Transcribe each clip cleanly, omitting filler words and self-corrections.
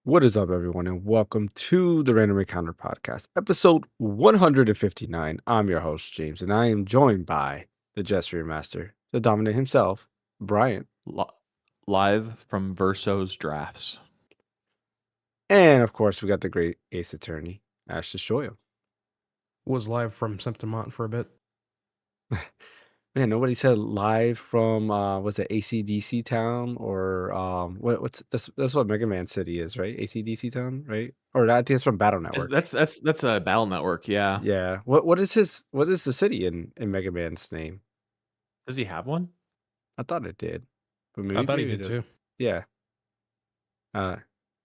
What is up, everyone, and welcome to the Random Encounter Podcast, episode 159. I'm your host, James, and I am joined by the Gesture Master, the Dominant himself, Brian. Live from Verso's Drafts. And, of course, we got the great Ace Attorney, Ash Destroyo. Was live from Septimont for a bit. Man, nobody said live from, was it AC/DC Town? Or, that's what Mega Man City is, right? AC/DC Town, right? Or I think it's from Battle Network. That's a Battle Network, yeah. Yeah. What is the city in Mega Man's name? Does he have one? I thought it did. But I thought he did too. Yeah.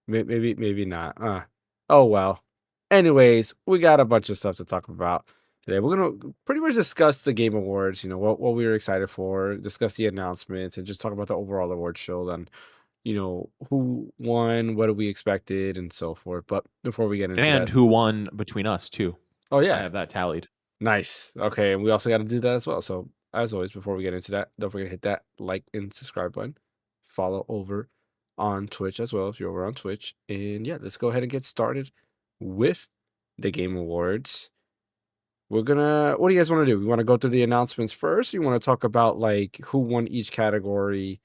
Maybe not. Oh well. Anyways, we got a bunch of stuff to talk about today. We're gonna pretty much discuss the Game Awards, what we were excited for, discuss the announcements, and just talk about the overall award show, then who won, what we expected, and so forth. But before we get into and that, who won between us too. Oh yeah. I have that tallied. Nice. Okay, and we also got to do that as well. So, as always, before we get into that, don't forget to hit that like and subscribe button. Follow over on Twitch as well if you're over on Twitch. And yeah, let's go ahead and get started with the Game Awards. What do you guys want to do? We want to go through the announcements first? Or you want to talk about like who won each category?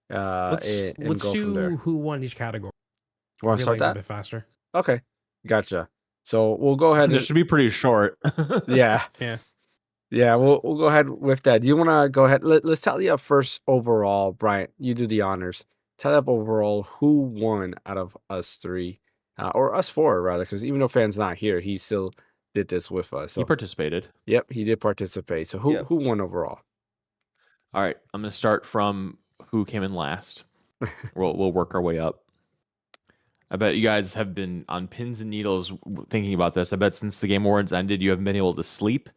Let's go from there. do who won each category. Want to start that? A bit faster. Okay, gotcha. So we'll go ahead. This should be pretty short. Yeah. Yeah, we'll go ahead with that. Do you want to go ahead? Let's tally up first overall, Brian. You do the honors. Tally up overall who won out of us three, or us four, rather, because even though Fan's not here, he still did this with us. So, he participated. Yep, he did participate. So who won overall? All right, I'm going to start from who came in last. We'll work our way up. I bet you guys have been on pins and needles thinking about this. I bet since the Game Awards ended, you haven't been able to sleep.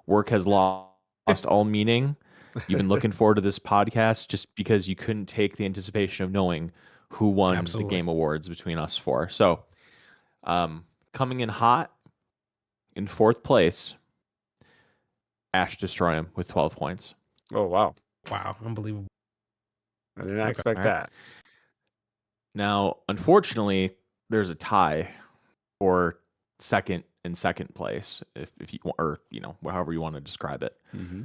Work has lost all meaning. You've been looking forward to this podcast just because you couldn't take the anticipation of knowing who won the Game Awards between us four. So, coming in hot in fourth place, Ash Destroy with 12 points. Oh, wow. Wow, unbelievable. I did not expect that. Now, unfortunately, there's a tie for second and second place, if you want, or however you want to describe it. Mm-hmm.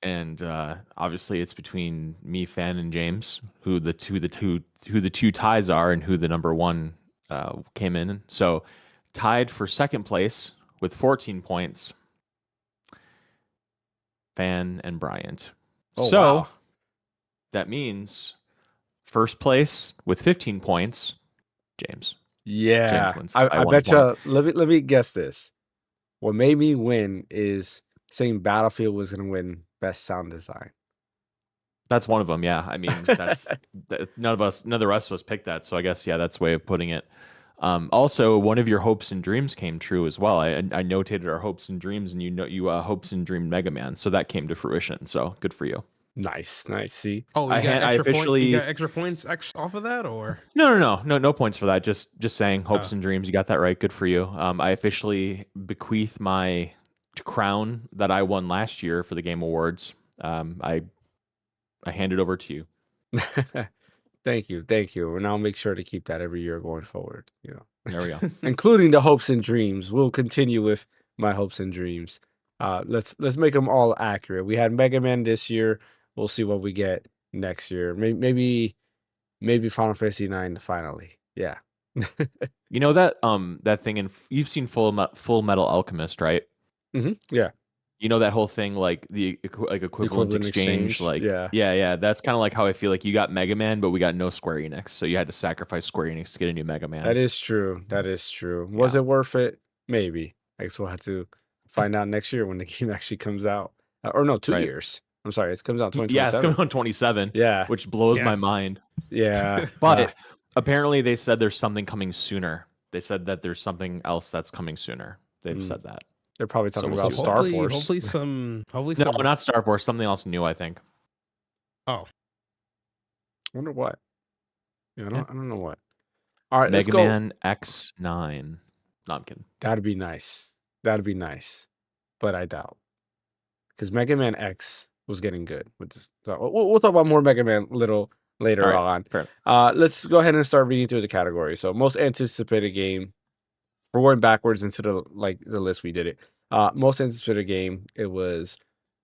And obviously, it's between me, Fan, and James, who the two ties are, and who the number one came in. So, tied for second place with 14 points, Fan and Bryant. Oh, wow. That means first place with 15 points, James. Yeah, James wins. I bet you. Let me guess this. What made me win is saying Battlefield was going to win Best Sound Design. That's one of them. Yeah, I mean, that's none of the rest of us picked that. So I guess that's the way of putting it. Also, one of your hopes and dreams came true as well. I notated our hopes and dreams, and you hopes and dreamed Mega Man, so that came to fruition. So good for you. Nice. See. Oh, you got extra points off of that, or no points for that. Just saying hopes and dreams. You got that right. Good for you. I officially bequeath my crown that I won last year for the Game Awards. I hand it over to you. Thank you. And I'll make sure to keep that every year going forward. There we go. Including the hopes and dreams. We'll continue with my hopes and dreams. Let's make them all accurate. We had Mega Man this year. We'll see what we get next year. Maybe Final Fantasy 9 finally. Yeah. You know that thing in you've seen Full Metal Alchemist, right? Mm-hmm. Yeah. You know that whole thing, like the equivalent exchange, like yeah. That's kind of like how I feel like you got Mega Man, but we got no Square Enix, so you had to sacrifice Square Enix to get a new Mega Man. That is true. Was it worth it? Maybe. I guess we'll have to find out next year when the game actually comes out, or no, 2 years. I'm sorry, it comes out 2027. Yeah, it's coming out 27. Yeah, which blows my mind. Yeah, but apparently they said there's something coming sooner. They said that there's something else that's coming sooner. They've said that. They're probably talking about Star Force. Hopefully some. No, not Star Force. Something else new, I think. Oh, I wonder what. Yeah, I don't know what. All right, Mega Man X9. No, I'm kidding. That'd be nice. But I doubt, because Mega Man X was getting good with this. So we'll talk about more Mega Man little later right, on. fair. Let's go ahead and start reading through the categories. So most anticipated game. We're going backwards into the list we did it. Most anticipated game. It was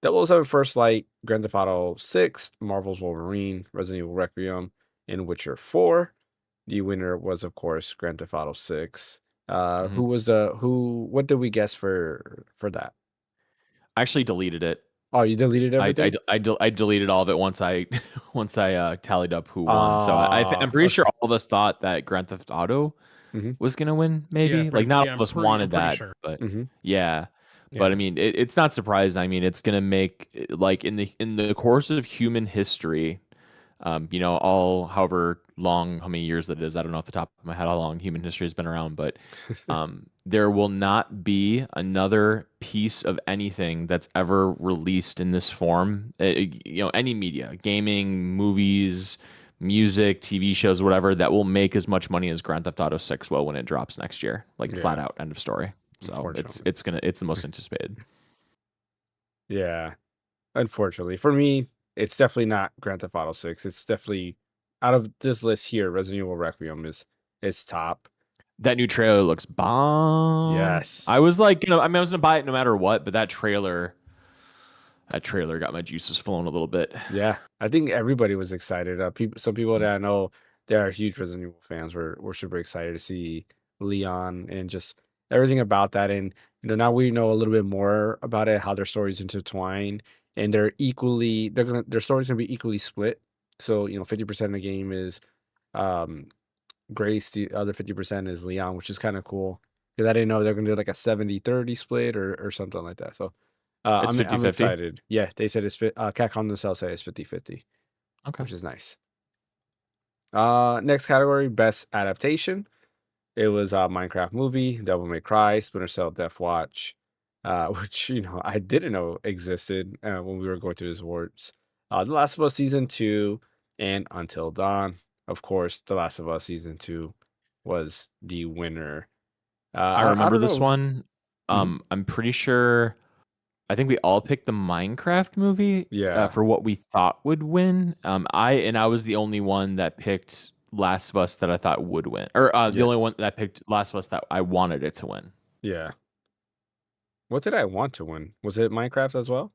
007 First Light, Grand Theft Auto 6, Marvel's Wolverine, Resident Evil Requiem, and Witcher 4. The winner was, of course, Grand Theft Auto 6. Mhm. What did we guess for that? I actually deleted it. Oh, you deleted everything? I deleted all of it once I tallied up who won. So I'm pretty sure all of us thought that Grand Theft Auto Mhm. was gonna win. Maybe Yeah, like not all I'm of us pretty wanted that, sure. but Mhm. yeah. But I mean, it's not surprising. I mean, it's gonna make like in the course of human history, all however long, how many years that is, I don't know off the top of my head how long human history has been around, but there will not be another piece of anything that's ever released in this form. Any media, gaming, movies, music, TV shows, whatever, that will make as much money as Grand Theft Auto 6 will when it drops next year. Like flat out, end of story. So it's the most anticipated. Yeah. Unfortunately, for me, it's definitely not Grand Theft Auto 6. It's definitely out of this list here. Resident Evil Requiem is top. That new trailer looks bomb. Yes, I was like, I was gonna buy it no matter what, but that trailer got my juices flowing a little bit. Yeah, I think everybody was excited. Some people that I know they are huge Resident Evil fans were super excited to see Leon and just everything about that. And now we know a little bit more about it, how their stories intertwine, and their stories gonna be equally split. So 50% of the game is um Grace, the other 50% is Leon, which is kind of cool because I didn't know they're gonna do like a 70-30 split or something like that. So It's I'm 50-50? excited. Yeah, they said Capcom themselves say it's 50-50, Okay. which is nice. Next category, best adaptation. It was Minecraft movie, Devil May Cry, Splinter Cell, Death Watch, which I didn't know existed when we were going through this awards. The Last of Us season 2 and Until Dawn. Of course, The Last of Us season 2 was the winner. I I remember don't this know. one. I'm pretty sure. I think we all picked the Minecraft movie Yeah, for what we thought would win. I was the only one that picked Last of Us that I thought would win, or the yeah, only one that picked Last of Us that I wanted it to win. yeah. What did I want to win? Was it Minecraft as well?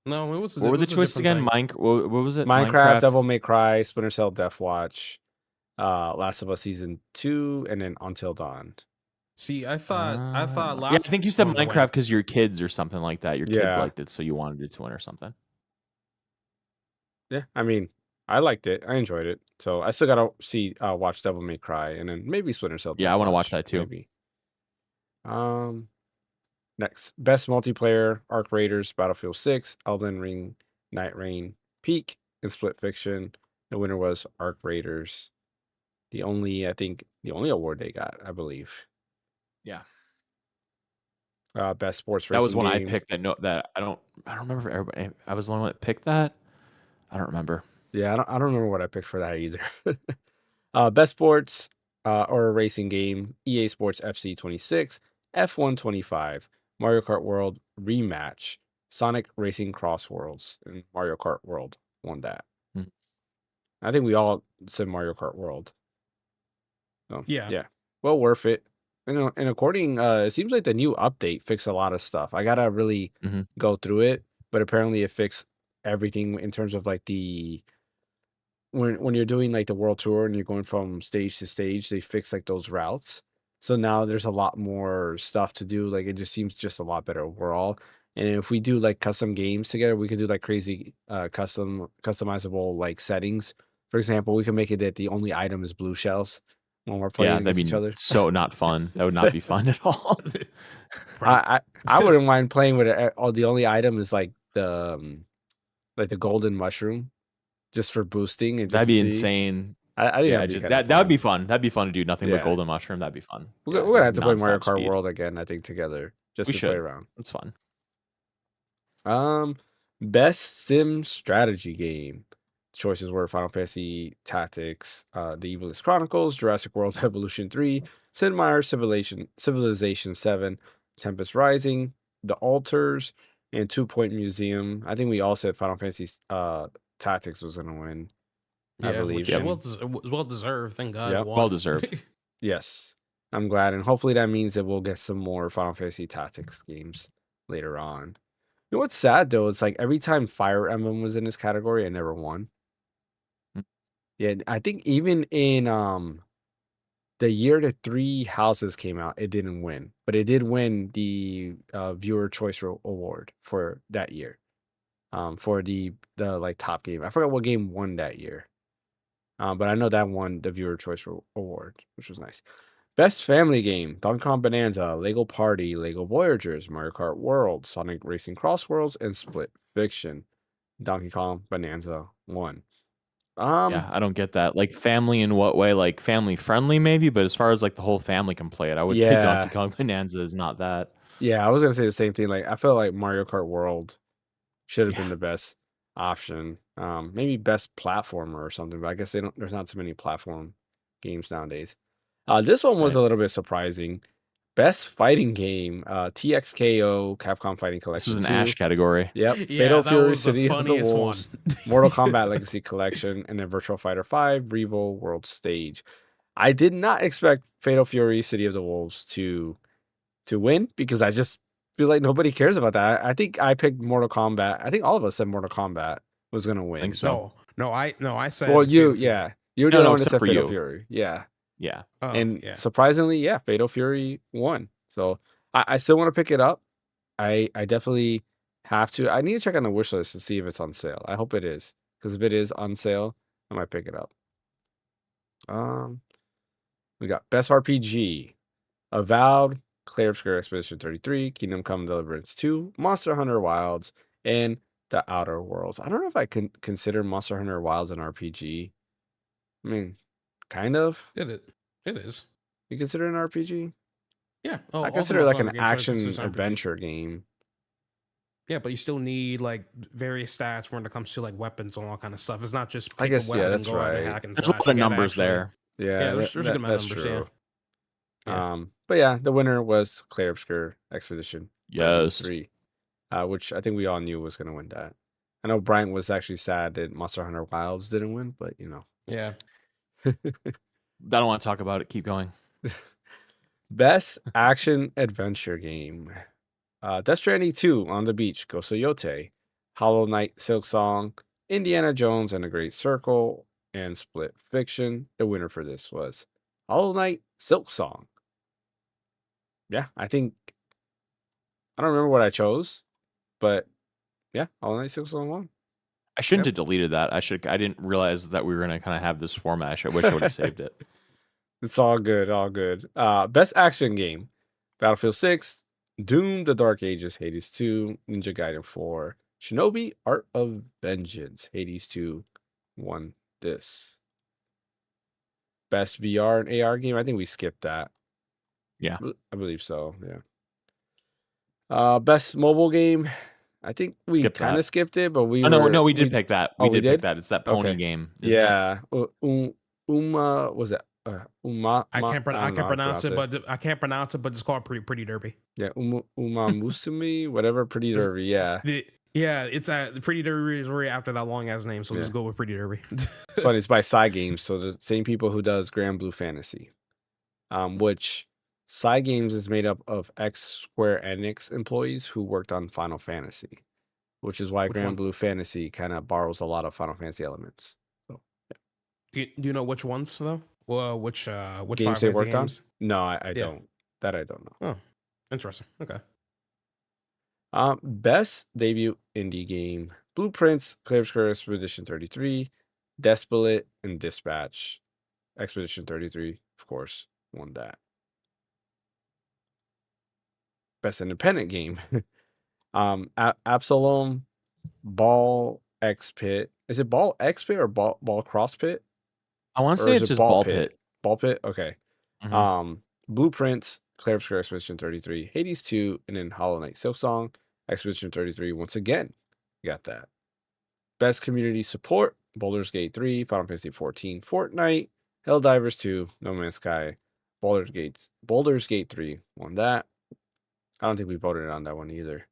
No, it was. What were the choices again? What was it? Minecraft, Devil May Cry, Splinter Cell, Death Watch, Last of Us season 2, and then Until Dawn. See, I thought Yeah, I think you said Minecraft because your kids or something like that. Your kids Yeah. liked it, so you wanted it to win or something. Yeah, I mean, I liked it. I enjoyed it. So I still gotta watch Devil May Cry, and then maybe Splinter Cell. Yeah, I want to watch that too. Maybe. Next, best multiplayer: Arc Raiders, Battlefield 6, Elden Ring, Night Rain, Peak, and Split Fiction. The winner was Arc Raiders. The only award they got, I believe. Yeah. Best sports racing That was one I game. picked. That I don't remember if everybody. I was the only one that picked that. I don't remember. Yeah, I don't remember what I picked for that either. Best sports or racing game: EA Sports FC 26, F1 25, Mario Kart World Rematch, Sonic Racing Cross Worlds, and Mario Kart World won that. I think we all said Mario Kart World. So, yeah, well worth it. And according, it seems like the new update fixed a lot of stuff. I gotta really go through it, but apparently it fixed everything in terms of like the when you're doing like the world tour and you're going from stage to stage, they fix like those routes. So now there's a lot more stuff to do. Like it just seems just a lot better overall. And if we do like custom games together, we can do like crazy customizable like settings. For example, we can make it that the only item is blue shells when we're playing against each other. So not fun. That would not be fun at all. I wouldn't mind playing with it. The only item is like the golden mushroom, just for boosting and just that'd be insane. I think that would be fun. That'd be fun to do nothing but golden mushroom. That'd be fun. We're gonna have to play Mario Kart World again, I think, together just to play around. It's fun. Best sim strategy game. Choices were Final Fantasy Tactics, The Evilest Chronicles, Jurassic World Evolution 3, Sid Meier's Civilization 7, Tempest Rising, The Altars, and 2 Point Museum. I think we all said Final Fantasy Tactics was gonna win. I Yeah, which believe. is Yep. well deserved. Thank God. Yep. It won. Well deserved. Yes, I'm glad, and hopefully that means that we'll get some more Final Fantasy Tactics games later on. You know what's sad though? It's like every time Fire Emblem was in this category, it never won. Mm. Yeah, I think even in the year that Three Houses came out, it didn't win, but it did win the Viewer Choice Award for that year. For the like top game. I forgot what game won that year. But I know that won the Viewer Choice Award, which was nice. Best Family Game: Donkey Kong Bonanza, Lego Party, Lego Voyagers, Mario Kart World, Sonic Racing Cross Worlds, and Split Fiction. Donkey Kong Bonanza won. Yeah, I don't get that. Like family in what way? Like family friendly maybe, but as far as like the whole family can play it, I would say Donkey Yeah, Kong Bonanza is not that. yeah, I was gonna say the same thing. Like I feel like Mario Kart World should have been Yeah. the best option. Maybe best platformer or something, but I guess they don't. There's not too many platform games nowadays. This one was Right. a little bit surprising. Best fighting game: TXKO, Capcom Fighting This was Collection an 2. Ash category. Yep, Yeah, Fatal that Fury: was the City of the funniest one. Wolves, Mortal Kombat Legacy Collection, and then Virtual Fighter 5 Revo World Stage. I did not expect Fatal Fury: City of the Wolves to win because I just feel like nobody cares about that. I think I picked Mortal Kombat. I think all of us said Mortal Kombat was gonna I think win. so. No, I said. Well, you, Fatal Fury. yeah, you were the No, only no, one that except said for Fatal you. Fury. Yeah, Yeah. Oh, and yeah. surprisingly, yeah, Fatal Fury won. So I still want to pick it up. I definitely have to. I need to check on the wish list to see if it's on sale. I hope it is, because if it is on sale, I might pick it up. We got Best RPG: Avowed, Clair Obscur Expedition 33, Kingdom Come Deliverance 2, Monster Hunter Wilds, and The Outer Worlds. I don't know if I can consider Monster Hunter Wilds an RPG. I mean, kind of. It is. You consider it an RPG? Yeah. I Also consider it like Monster an Hunter games are action considered RPG. adventure game. Yeah, but you still need like various stats when it comes to like weapons and all kind of stuff. It's not just I pick guess, a weapon and that's go out and right. hack and There's a slash. lot of You gotta numbers actually, there. Yeah, there's a good amount of that's numbers. true. Yeah. But yeah, the winner was Clair Obscur Expedition Yes. 33, which I think we all knew was going to win that. I know Bryant was actually sad that Monster Hunter Wilds didn't win, but you know. Yeah. I don't want to talk about it. Keep going. Best action adventure game: Death Stranding 2, On the Beach, Ghost of Yote, Hollow Knight, Silk Song, Indiana Jones and the Great Circle, and Split Fiction. The winner for this was Hollow Knight, Silk Song. Yeah, I don't remember what I chose, but yeah, Hollow Knight, Silk Song won. I shouldn't Yep. have deleted that. I didn't realize that we were gonna kind of have this format. I wish I would have saved it. It's all good, all good. Best action game: Battlefield 6, Doom: The Dark Ages, Hades 2, Ninja Gaiden 4, Shinobi: Art of Vengeance, Hades 2 won this. Best VR and AR game: I think we skipped that. Yeah. I believe so. Yeah. Best mobile game: I think we Skip kind that. of skipped it, but we Oh, were no, we did pick that. Oh, We we did pick did? that. It's that pony Okay. game, isn't it? Yeah. Uma was it? I can't don't know how to pronounce it, but I can't pronounce it, but it's called Pretty Derby. Yeah, Uma Musumi, whatever, Pretty Derby. Yeah, It's the Pretty Derby is right after that long ass name, so Yeah. let's go with Pretty Derby. it's funny. It's by Side Games, so the same people who does Grand Blue Fantasy, which Side Games is made up of ex Square Enix employees who worked on Final Fantasy, which is why Which Grand one? Blue Fantasy kind of borrows a lot of Final Fantasy elements. So Do you know which ones though? Well, which games Final they Fantasy worked games? on? No, I Yeah. don't. That I don't know. Oh, interesting. Okay. Best debut indie game: Blueprints, Clair Obscur Expedition 33, Despelate, and Dispatch. Expedition 33, of course, won that. Best independent game: Absalom, Ball X Pit. Is it Ball X Pit or Ball Cross Pit? I want to Or say is it's it just Ball ball Pit? pit. Ball Pit? Okay. Mhm. Blueprints, Clair Obscur Expedition 33, Hades 2, and then Hollow Knight Silk Song, Expedition 33 once again. Got that. Best community support: Baldur's Gate 3, Final Fantasy 14, Fortnite, Helldivers 2, No Man's Sky, Baldur's Gate 3 won that. I don't think we voted on that one either.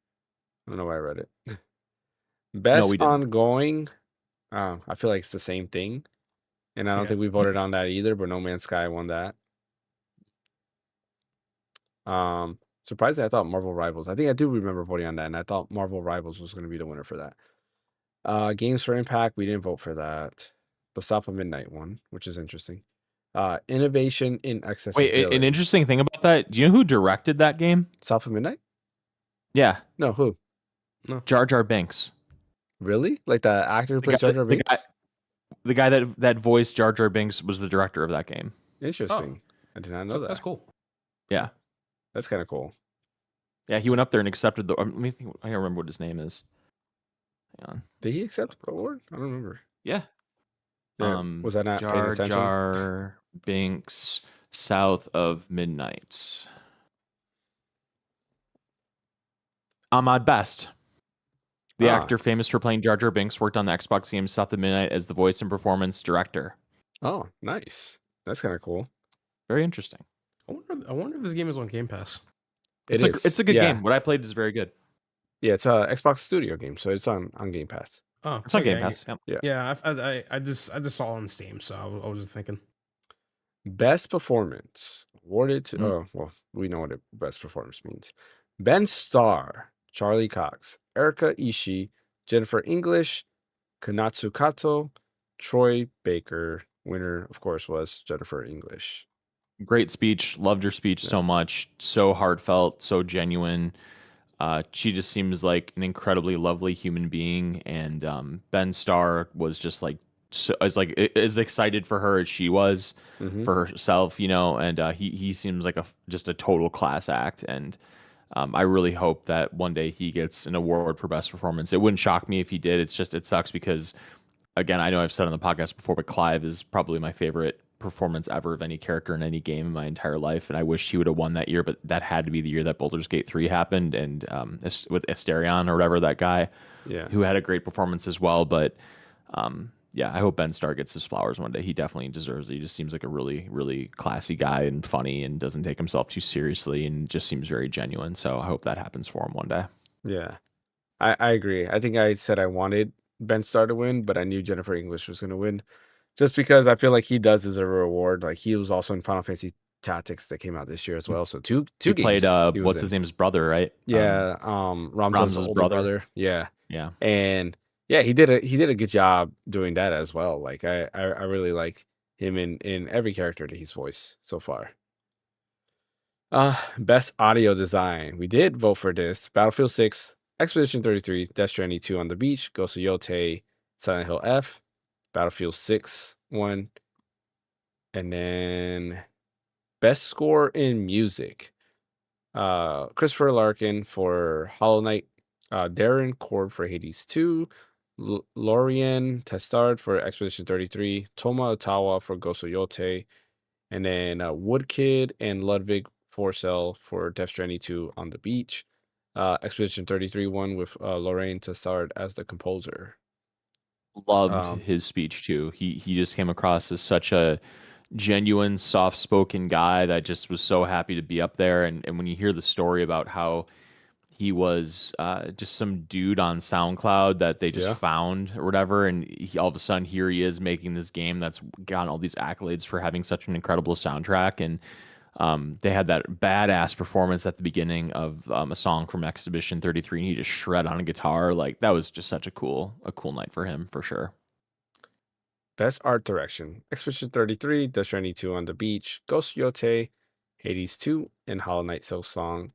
I don't know why I read it. No, Best we didn't. ongoing: I feel like it's the same thing. and I don't Yeah. think we voted on that either. But No Man's Sky won that. Surprisingly, I thought Marvel Rivals. I think I do remember voting on that, and I thought Marvel Rivals was going to be the winner for that. Games for Impact, we didn't vote for that. But South of Midnight won, which is interesting. Innovation in Wait, accessibility. an interesting thing about that. Do you know who directed that game? South of Midnight? Yeah, No, who? No. Jar Jar Binks. Really? Like the actor who The plays guy, Jar Jar the guy, Binks? the guy that voiced Jar Jar Binks was the director of that game. Interesting. I did not know that. That's cool. Yeah, That's kind of cool. yeah. He went up there and accepted the. Let me think. I don't remember what his name is. Hang on. Did he accept the award? I don't remember. Yeah. Yeah. Was I not paying Jar attention? Jar Binks, South of Midnight. Ahmad Best. The actor famous for playing Jar Jar Binks worked on the Xbox game South of Midnight as the voice and performance director. Oh, nice. That's kind of cool. Very interesting. I wonder if this game is on Game Pass. It's a good game. What I played is very good. Yeah, it's a Xbox Studio game, so it's on Game Pass. Oh, It's on Game Pass. Yep. Yeah, I just saw it on Steam, so I was thinking. Best performance awarded to. Oh, well, we know what best performance means. Ben Starr, Charlie Cox, Erika Ishii, Jennifer English, Konatsu Kato, Troy Baker. Winner, of course, was Jennifer English. Great speech. Loved her speech so much. So heartfelt. So genuine. She just seems like an incredibly lovely human being, and Ben Starr was just like as excited for her as she was for herself, and he seems like just a total class act, and I really hope that one day he gets an award for best performance. It wouldn't shock me if he did. It sucks because, again, I know I've said on the podcast before, but Clive is probably my favorite performance ever of any character in any game in my entire life, and I wish he would have won that year, but that had to be the year that Baldur's Gate 3 happened, and with Asterion or whatever, that guy, who had a great performance as well. But yeah, I hope Ben Starr gets his flowers one day. He definitely deserves it. He just seems like a really, really classy guy and funny and doesn't take himself too seriously and just seems very genuine. So I hope that happens for him one day. Yeah, I agree. I think I said I wanted Ben Starr to win, but I knew Jennifer English was going to win just because I feel like he does deserve a reward. Like he was also in Final Fantasy Tactics that came out this year as well. So two he games. Played what's his name? His brother, right? Yeah, Ramza's older brother. Yeah. And yeah, he did a good job doing that as well. Like I really like him in every character that he's voiced so far. Best audio design. We did vote for this. Battlefield 6, Expedition 33, Death Stranding 2 on the Beach, Ghost of Yotei, Silent Hill F, Battlefield 6 1. And then best score in music. Christopher Larkin for Hollow Knight, Darren Korb for Hades 2, Lorien Testard for Expedition 33, Toma Ottawa for Ghost of Yotei, and then Woodkid and Ludwig Forcell for Death Stranding 2 on the Beach. Expedition 33 won with Lorraine Testard as the composer. Loved his speech too. He just came across as such a genuine, soft-spoken guy that just was so happy to be up there. And when you hear the story about how he was just some dude on SoundCloud that they just found or whatever, and all of a sudden here he is making this game that's gotten all these accolades for having such an incredible soundtrack. And they had that badass performance at the beginning of a song from Expedition 33, and he just shred on a guitar. Like that was just such a cool night for him, for sure. Best art direction. Expedition 33, Death Stranding 2 on the Beach, Ghost Yotei, Hades 2, and Hollow Knight Silksong.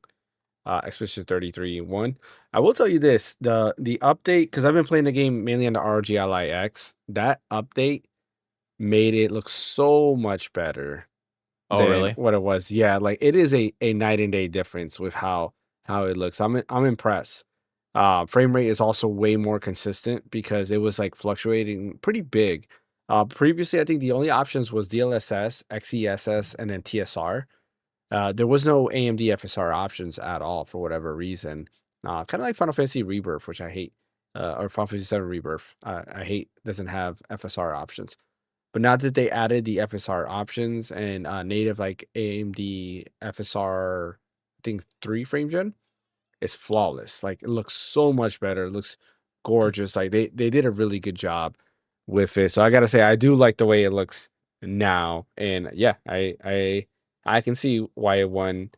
Expedition 33 won. I will tell you this, the update, because I've been playing the game mainly on the ROG Ally X, that update made it look so much better than what it was. Yeah, like it is a night and day difference with how it looks. I'm impressed. Frame rate is also way more consistent because it was like fluctuating pretty big. Previously, I think the only options was DLSS, XeSS, and then TSR. There was no AMD FSR options at all for whatever reason. Kind of like Final Fantasy Rebirth, which I hate, or Final Fantasy 7 Rebirth. I hate doesn't have FSR options. But now that they added the FSR options and native like AMD FSR, I think 3 frame gen, it's flawless. Like it looks so much better. It looks gorgeous. Like they did a really good job with it. So I gotta say, I do like the way it looks now, and yeah, I can see why it won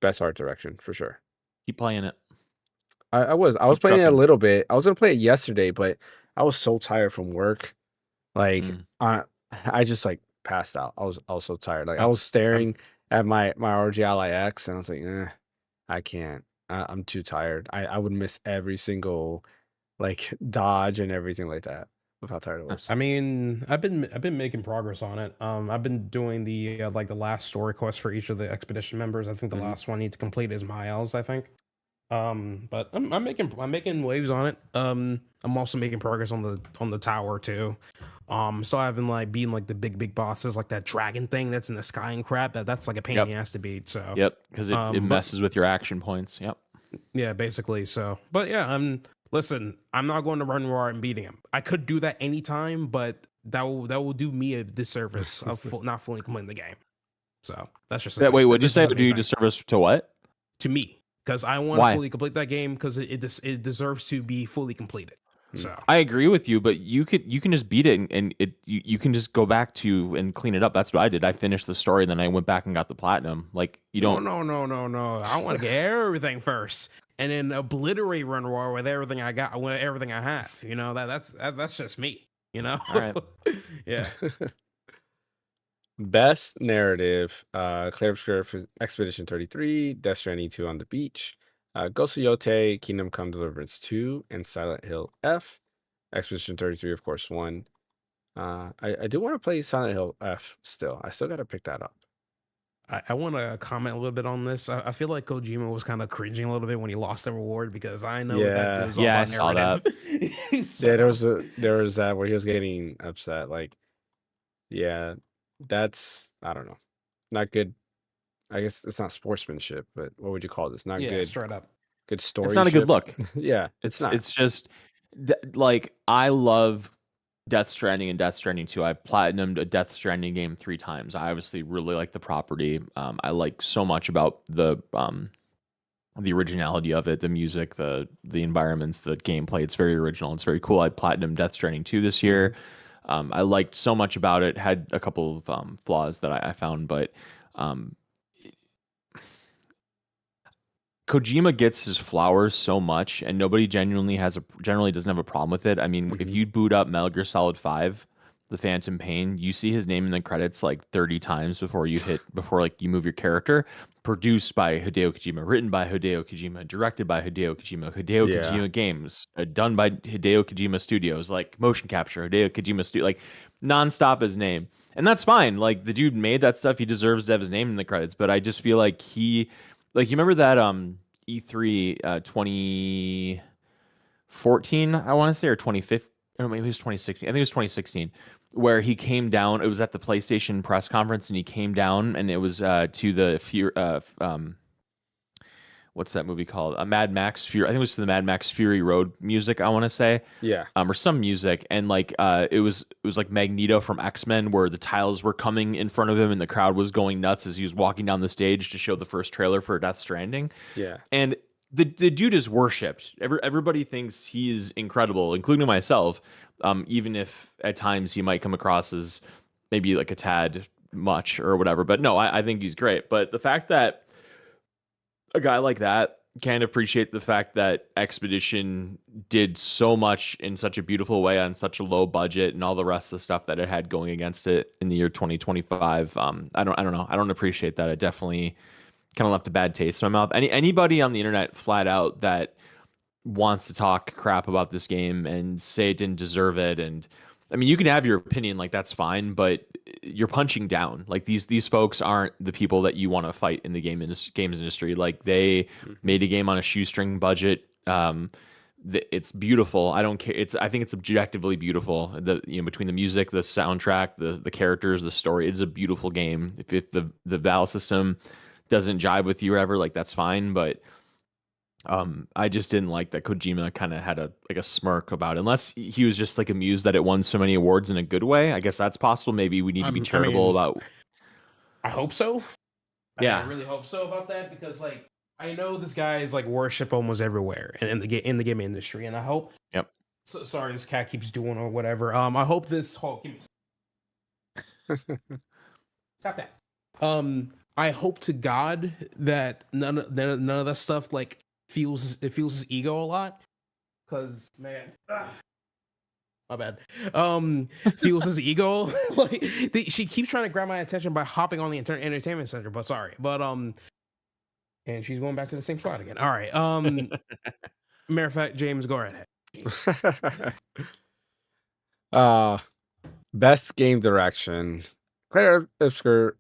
best art direction for sure. Keep playing it. I was Keep playing it a trucking. little bit. I was gonna play it yesterday, but I was so tired from work. Like Mm. I just like passed out. I was so tired. Like I Oh, was staring at my ROG Ally X, and I was like, I can't. I'm too tired. I would miss every single like dodge and everything like that with how tired I was. I mean, I've been making progress on it. I've been doing the like the last story quest for each of the expedition members. I think the Mhm. last one I need to complete is Miles, I think. But I'm making waves on it. I'm also making progress on the tower too. So I've been like beating like the big bosses, like that dragon thing that's in the sky and crap. That's like a pain in the ass to beat. So Yep, because it but messes with your action points. Yep. yeah, basically. So, but yeah, listen. I'm not going to run raw and beating him. I could do that anytime, but that will do me a disservice of not fully completing the game. So that's just the That thing. wait, what'd you That's say? just a Do me you thing. disservice to what? To me, because I want to Why? fully complete that game because it deserves to be fully completed. So I agree with you, but you can just beat it and you can just go back to and clean it up. That's what I did. I finished the story, then I went back and got the platinum. Like you no, don't. no. I want to get everything first and then obliterate run raw with everything I got, with everything I have. You know that's just me. You know. All right. Yeah. Best narrative, Claire for Expedition 33, Death Stranding 2 on the Beach, Ghost of Yote, Kingdom Come Deliverance 2, and Silent Hill F. Expedition 33, of course, won. I do want to play Silent Hill F still. I still got to pick that up. I want to comment a little bit on this. I feel like Kojima was kind of cringing a little bit when he lost the reward because I know that Yeah. dude's all Yeah, I about saw that. narrative. Yeah, So, there was that where he was getting upset. Like, yeah, that's, I don't know, not good. I guess it's not sportsmanship, but what would you call this? Not yeah, good, straight up. good It's not a good storyship. look. Yeah, it's not. It's just like I love Death Stranding and Death Stranding 2. I platinumed a Death Stranding game 3 times. I obviously really like the property. I like so much about the originality of it, the music, the environments, the gameplay. It's very original. It's very cool. I platinumed Death Stranding 2 this year. I liked so much about it. Had a couple of flaws that I found, but um, Kojima gets his flowers so much, and nobody generally doesn't have a problem with it. I mean, if Mhm. you boot up Metal Gear Solid 5, The Phantom Pain, you see his name in the credits like 30 times before like you move your character. Produced by Hideo Kojima, written by Hideo Kojima, directed by Hideo Kojima, Hideo Yeah. Kojima Games, done by Hideo Kojima Studios, like motion capture, Hideo Kojima Studio, like nonstop his name. And that's fine. Like the dude made that stuff. He deserves to have his name in the credits. But I just feel like like you remember that E3 2014, I want to say, or 2015, or maybe it was 2016. I think it was 2016, where he came down. It was at the PlayStation press conference, and he came down, and it was to the what's that movie called? Mad Max Fury. I think it was to the Mad Max Fury Road music, I want to say. Yeah. Or some music, and like it was like Magneto from X-Men, where the tiles were coming in front of him and the crowd was going nuts as he was walking down the stage to show the first trailer for Death Stranding. Yeah. And the dude is worshipped. Everybody thinks he's incredible, including myself. Even if at times he might come across as maybe like a tad much or whatever. But no, I think he's great. But the fact that a guy like that can't appreciate the fact that Expedition did so much in such a beautiful way on such a low budget and all the rest of the stuff that it had going against it in the year 2025. I don't know. I don't appreciate that. It definitely kind of left a bad taste in my mouth. Anybody on the internet flat out that wants to talk crap about this game and say it didn't deserve it, and I mean, you can have your opinion, like that's fine, but you're punching down. Like these folks aren't the people that you want to fight in the games industry. Like they made a game on a shoestring budget. It's beautiful. I don't care. I think it's objectively beautiful. Between the music, the soundtrack, the characters, the story, it's a beautiful game. If the battle system doesn't jive with you or ever, like that's fine. But I just didn't like that Kojima kind of had a smirk about it. Unless he was just like amused that it won so many awards in a good way. I guess that's possible. Maybe we need to be I charitable mean, about. I hope so. I Yeah. really hope so about that because like I know this guy is like worship almost everywhere in the game industry, and I hope Yep. So, sorry, this cat keeps doing or whatever. I hope this whole stop that. I hope to God that none of that stuff like feels his ego a lot, because man, my bad. Fuels his ego. Like she keeps trying to grab my attention by hopping on the entertainment center. But sorry, but and she's going back to the same spot again. All right. Matter of fact, James, go right ahead. Best game direction. Claire Obscure.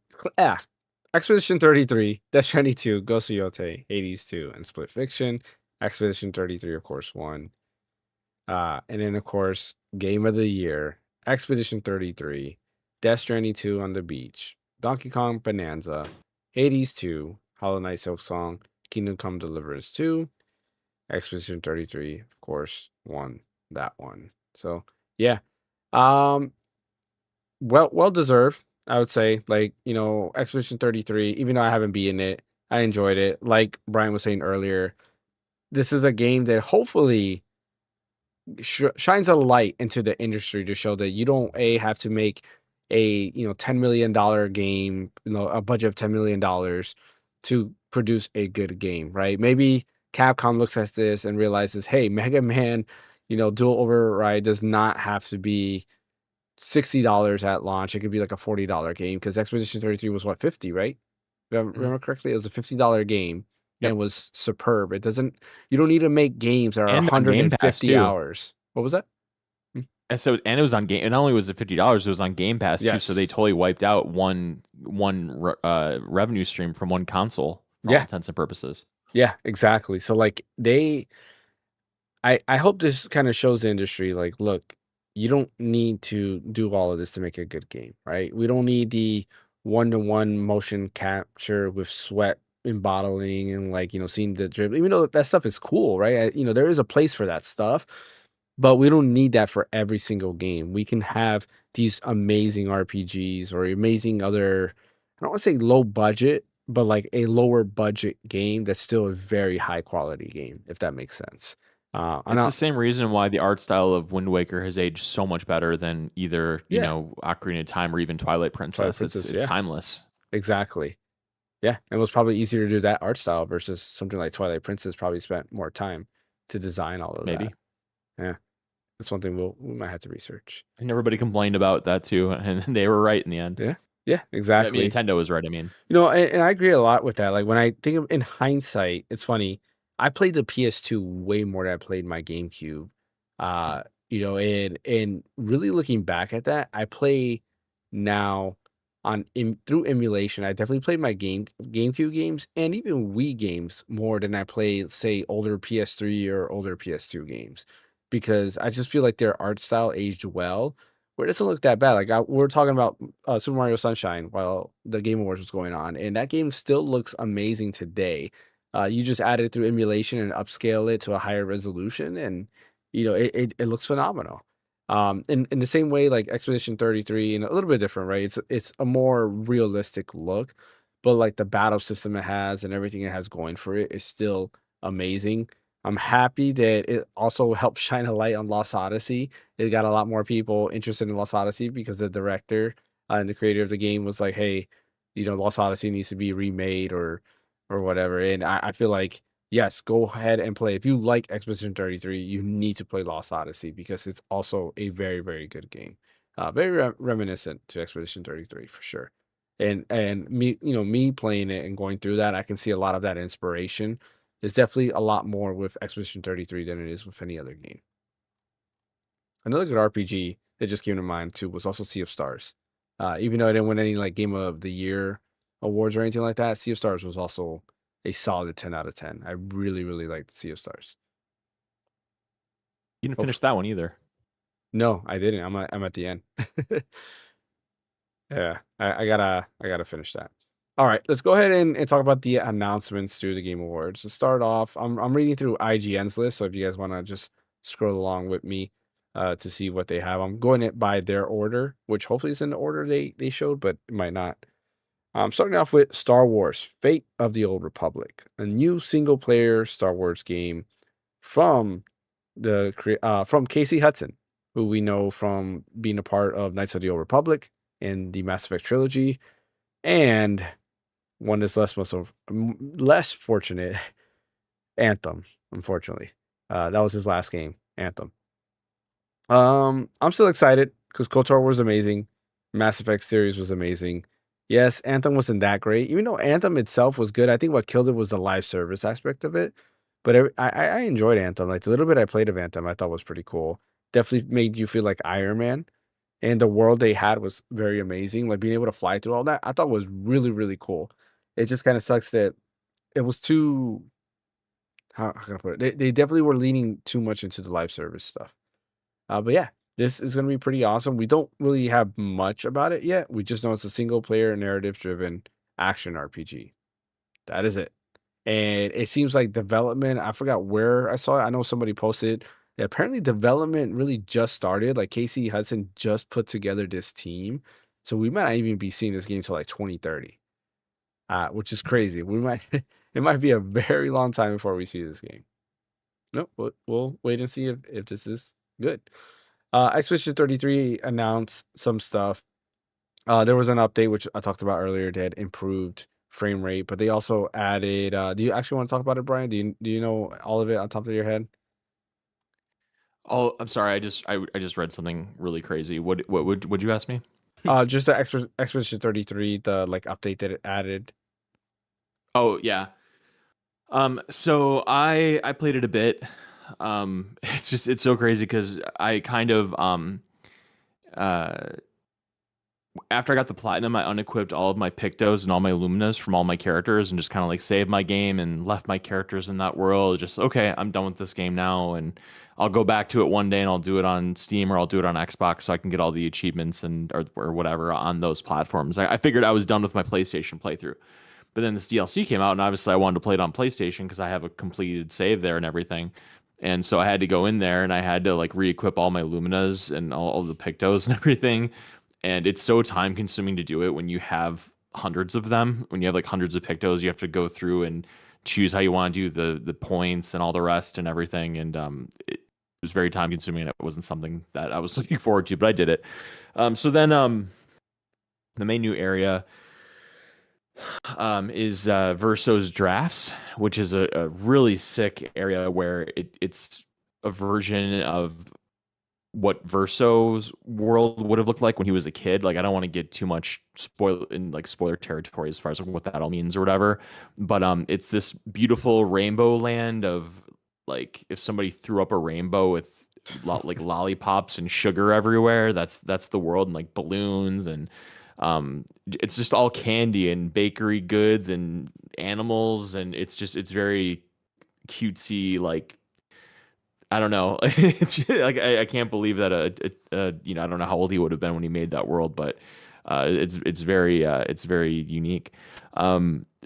Expedition 33, Death Stranding 2, Ghost of Yote, Hades 2, and Split Fiction. Expedition 33, of course, won. And then, of course, Game of the Year, Expedition 33, Death Stranding 2 on the Beach, Donkey Kong Bonanza, Hades 2, Hollow Knight Silksong, Kingdom Come Deliverance 2, Expedition 33, of course, won that one. So, yeah. Well deserved, I would say. Like, Expedition 33, even though I haven't beaten it, I enjoyed it. Like Brian was saying earlier, this is a game that hopefully shines a light into the industry to show that you don't have to make a $10 million game, a budget of $10 million to produce a good game, right? Maybe Capcom looks at this and realizes, hey, Mega Man, Dual Override does not have to be $60 at launch. It could be like a $40 game, because Expedition 33 was what, 50, right? If I remember correctly, it was a $50 game. Yep. And was superb. You don't need to make games that are And on Game Pass, 150 too. hours. What was that? And so, and it was on game. And not only was it $50, it was on Game Pass too. So they Yes. totally wiped out one revenue stream from one console for all Yeah. intents and purposes. Yeah, exactly. So like I hope this kind of shows the industry, like, look, you don't need to do all of this to make a good game, right? We don't need the one-to-one motion capture with sweat and bottling and, like, seeing the drip. Even though that stuff is cool, right? There is a place for that stuff, but we don't need that for every single game. We can have these amazing RPGs or amazing other, I don't want to say low budget, but like a lower budget game that's still a very high quality game, if that makes sense. It's the same reason why the art style of Wind Waker has aged so much better than either, Ocarina of Time or even Twilight Princess. It's yeah. timeless. Exactly. Yeah. It was probably easier to do that art style versus something like Twilight Princess probably spent more time to design all of Maybe. that. Yeah. That's one thing we might have to research. And everybody complained about that too, and they were right in the end. Yeah. Yeah, exactly. I mean, Nintendo was right, I mean. And I agree a lot with that. Like, when I think of in hindsight, it's funny. I played the PS2 way more than I played my GameCube. And really looking back at that, I play now through emulation. I definitely played my GameCube games and even Wii games more than I play, say, older PS3 or older PS2 games, because I just feel like their art style aged well, where it doesn't look that bad. Like, we're talking about Super Mario Sunshine while the Game Awards was going on, and that game still looks amazing today. You just add it through emulation and upscale it to a higher resolution, and it looks phenomenal. In the same way, like Expedition 33, and a little bit different, right? It's a more realistic look, but like the battle system it has and everything it has going for it is still amazing. I'm happy that it also helped shine a light on Lost Odyssey. It got a lot more people interested in Lost Odyssey because the director and the creator of the game was like, hey, Lost Odyssey needs to be remade or whatever. And I feel like, yes, go ahead and play. If you like Expedition 33, you need to play Lost Odyssey because it's also a very, very good game. Very reminiscent to Expedition 33 for sure. And me playing it and going through that, I can see a lot of that inspiration. There's definitely a lot more with Expedition 33 than it is with any other game. Another good RPG that just came to mind too was also Sea of Stars. Even though I didn't win any like Game of the Year awards or anything like that, Sea of Stars was also a solid 10 out of 10. I really, really liked Sea of Stars. You didn't finish that one either. No, I didn't. I'm at the end. Yeah, I gotta finish that. All right, let's go ahead and talk about the announcements through the Game Awards. To start off, I'm reading through IGN's list, so if you guys want to just scroll along with me to see what they have, I'm going it by their order, which hopefully is in the order they showed, but it might not. I'm starting off with Star Wars: Fate of the Old Republic, a new single-player Star Wars game from from Casey Hudson, who we know from being a part of Knights of the Old Republic in the Mass Effect trilogy, and one is less fortunate, Anthem. Unfortunately, that was his last game, Anthem. I'm still excited because KOTOR was amazing. Mass Effect series was amazing. Yes, Anthem wasn't that great, even though Anthem itself was good. I think what killed it was the live service aspect of it. But I enjoyed Anthem. Like the little bit I played of Anthem, I thought was pretty cool. Definitely made you feel like Iron Man. And the world they had was very amazing. Like being able to fly through all that, I thought was really, really cool. It just kind of sucks that it was too, how can I put it? They definitely were leaning too much into the live service stuff. But yeah, this is going to be pretty awesome. We don't really have much about it yet. We just know it's a single player, narrative driven action RPG. That is it. And it seems like development, I forgot where I saw it. I know somebody posted. Apparently, development really just started. Like Casey Hudson just put together this team. So we might not even be seeing this game until like 2030, which is crazy. It might be a very long time before we see this game. Nope, we'll wait and see if this is good. Expedition 33 announced some stuff. There was an update which I talked about earlier that improved frame rate, but they also added. Do you actually want to talk about it, Brian? Do you know all of it on top of your head? Oh, I'm sorry. I just read something really crazy. What would you ask me? Just the Expedition 33, the like update that it added. Oh yeah. So I played it a bit. It's so crazy because I kind of uh after I got the platinum, I unequipped all of my Pictos and all my Luminas from all my characters and just kind of like saved my game and left my characters in that world. Just, okay, I'm done with this game now. And I'll go back to it one day and I'll do it on Steam or I'll do it on Xbox so I can get all the achievements and or whatever on those platforms. I figured I was done with my PlayStation playthrough. But then this DLC came out and obviously I wanted to play it on PlayStation because I have a completed save there and everything. And so I had to go in there and I had to like re-equip all my Luminas and all the Pictos and everything, and it's so time consuming to do it when you have hundreds of them. When you have like hundreds of Pictos, you have to go through and choose how you want to do the points and all the rest and everything. And it was very time consuming, and it wasn't something that I was looking forward to, but I did it. So then the main new area is Verso's Drafts, which is a really sick area where it's a version of what Verso's world would have looked like when he was a kid. Like, I don't want to get too much spoiler territory as far as what that all means or whatever. But it's this beautiful rainbow land of like if somebody threw up a rainbow with like lollipops and sugar everywhere. That's the world, and like balloons and it's just all candy and bakery goods and animals, and it's very cutesy, like I don't know. It's like I can't believe that I don't know how old he would have been when he made that world, but it's very unique.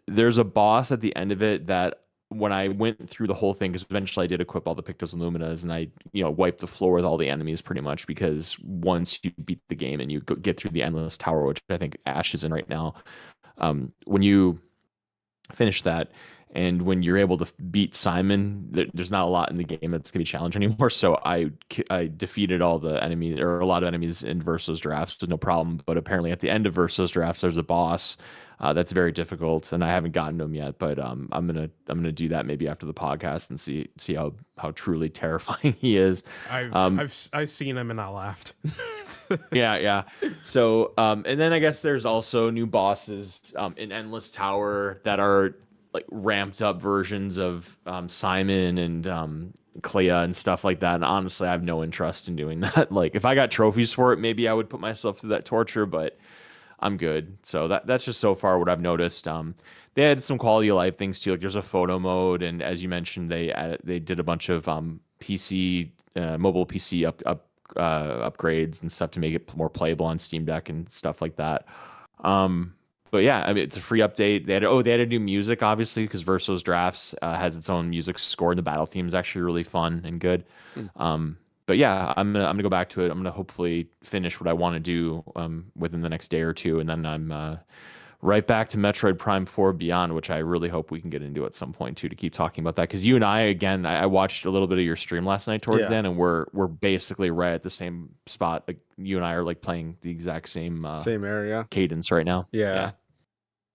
There's a boss at the end of it that when I went through the whole thing, because eventually I did equip all the Pictos and Luminas, and I wiped the floor with all the enemies pretty much, because once you beat the game and you get through the endless tower, which I think Ash is in right now, when you finish that. And when you're able to beat Simon, there's not a lot in the game that's gonna be challenging anymore. So I defeated all the enemies, or a lot of enemies, in Verso's Drafts with no problem. But apparently at the end of Verso's Drafts, there's a boss that's very difficult, and I haven't gotten to him yet. But I'm gonna do that maybe after the podcast and see how truly terrifying he is. I've seen him and I laughed. Yeah. So and then I guess there's also new bosses in Endless Tower that are like ramped up versions of Simon and Clea and stuff like that. And honestly, I have no interest in doing that. Like, if I got trophies for it, maybe I would put myself through that torture, but I'm good. So that's just so far what I've noticed. They had some quality of life things too. Like, there's a photo mode, and as you mentioned, they did a bunch of PC mobile PC upgrades and stuff to make it more playable on Steam Deck and stuff like that. But yeah, I mean, it's a free update. They added new music, obviously, because Verso's Drafts has its own music score, and the battle theme is actually really fun and good. But yeah, I'm gonna go back to it. I'm gonna hopefully finish what I want to do within the next day or two, and then I'm right back to Metroid Prime 4 Beyond, which I really hope we can get into at some point too, to keep talking about that. Because you and I, again, I watched a little bit of your stream last night towards Yeah. then, and we're basically right at the same spot. Like, you and I are like playing the exact same Same area. cadence right now. Yeah.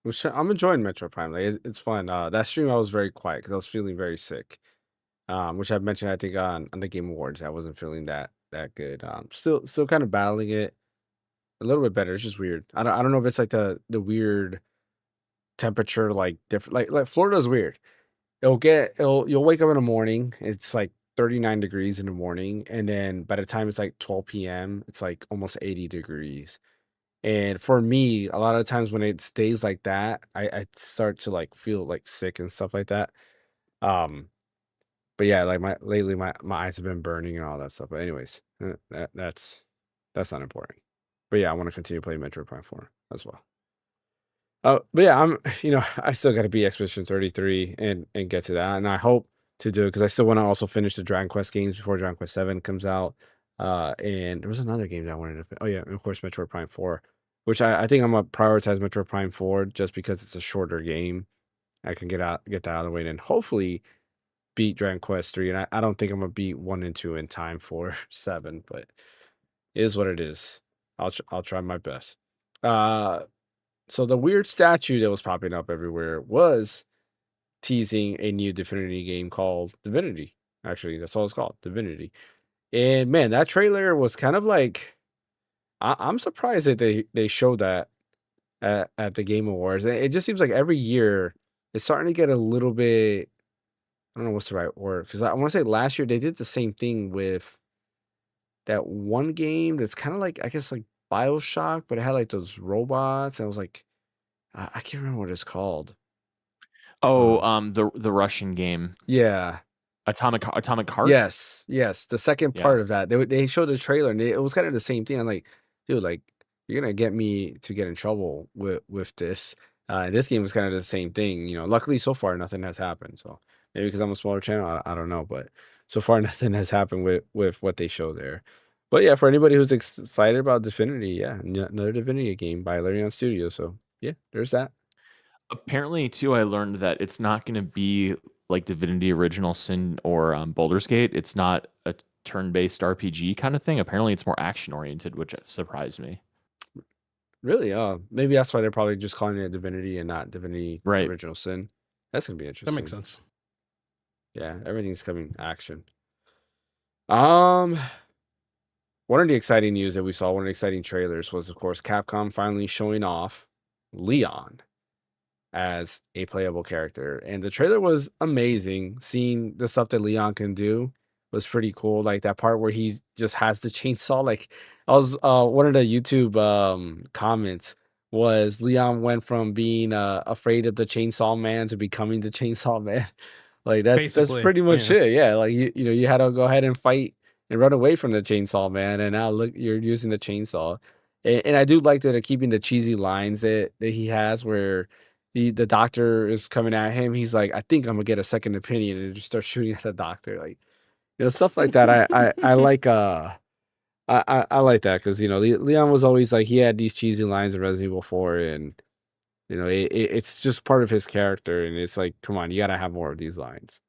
Which I'm enjoying Metro Prime. Like it's fun. That stream I was very quiet because I was feeling very sick. Which I've mentioned I think on the Game Awards. I wasn't feeling that good. Still kind of battling it a little bit better. It's just weird. I don't know if it's like the weird temperature, like different, like Florida's weird. You'll wake up in the morning, it's like 39 degrees in the morning, and then by the time it's like 12 p.m., it's like almost 80 degrees. And for me, a lot of times when it stays like that, I start to like feel like sick and stuff like that. Um, but yeah, like my eyes have been burning and all that stuff. But anyways, that's not important. But yeah, I want to continue playing Metro Prime 4 as well. But yeah, I still got to beat Expedition 33 and get to that, and I hope to do it because I still want to also finish the Dragon Quest games before Dragon Quest 7 comes out. And there was another game that I wanted to. Oh yeah, and of course Metroid Prime 4, which I think I'm gonna prioritize Metroid Prime 4 just because it's a shorter game. I can get that out of the way, and then hopefully beat Dragon Quest 3. And I don't think I'm gonna beat 1 and 2 in time for 7, but it is what it is. I'll try my best. So the weird statue that was popping up everywhere was teasing a new Divinity game called Divinity. Actually, that's all it's called, Divinity. And man, that trailer was kind of like I'm surprised that they showed that at the Game Awards. It just seems like every year it's starting to get a little bit. I don't know what's the right word because I want to say last year they did the same thing with that one game that's kind of like I guess like BioShock, but it had like those robots. And I was like, I can't remember what it's called. Oh, the Russian game, Yeah. Atomic Heart. Yes. The second Yeah. part of that, they showed the trailer and it was kind of the same thing. I'm like, dude, like you're gonna get me to get in trouble with this. This game was kind of the same thing. Luckily so far nothing has happened. So maybe because I'm a smaller channel, I don't know, but so far nothing has happened with what they show there. But yeah, for anybody who's excited about Divinity, yeah, another Divinity game by Larian Studios. So yeah, there's that. Apparently, too, I learned that it's not going to be like Divinity Original Sin or Baldur's Gate. It's not a turn-based RPG kind of thing. Apparently, it's more action-oriented, which surprised me. Really? Maybe that's why they're probably just calling it Divinity and not Divinity Right. Original Sin. That's gonna be That interesting. makes sense. Yeah, everything's coming action. One of the exciting news that we saw, one of the exciting trailers was, of course, Capcom finally showing off Leon as a playable character. And the trailer was amazing. Seeing the stuff that Leon can do was pretty cool. Like that part where he just has the chainsaw. Like I was one of the YouTube comments was Leon went from being afraid of the chainsaw man to becoming the chainsaw man. Like that's Basically, pretty much yeah. it. Yeah. Like you had to go ahead and fight and run away from the chainsaw man, and now look, you're using the chainsaw. And I do like that they're keeping the cheesy lines that he has where the doctor is coming at him. He's like, I think I'm gonna get a second opinion, and just start shooting at the doctor. Like, stuff like that. I like I like that because Leon was always like he had these cheesy lines in Resident Evil 4, and it's just part of his character, and it's like, come on, you gotta have more of these lines.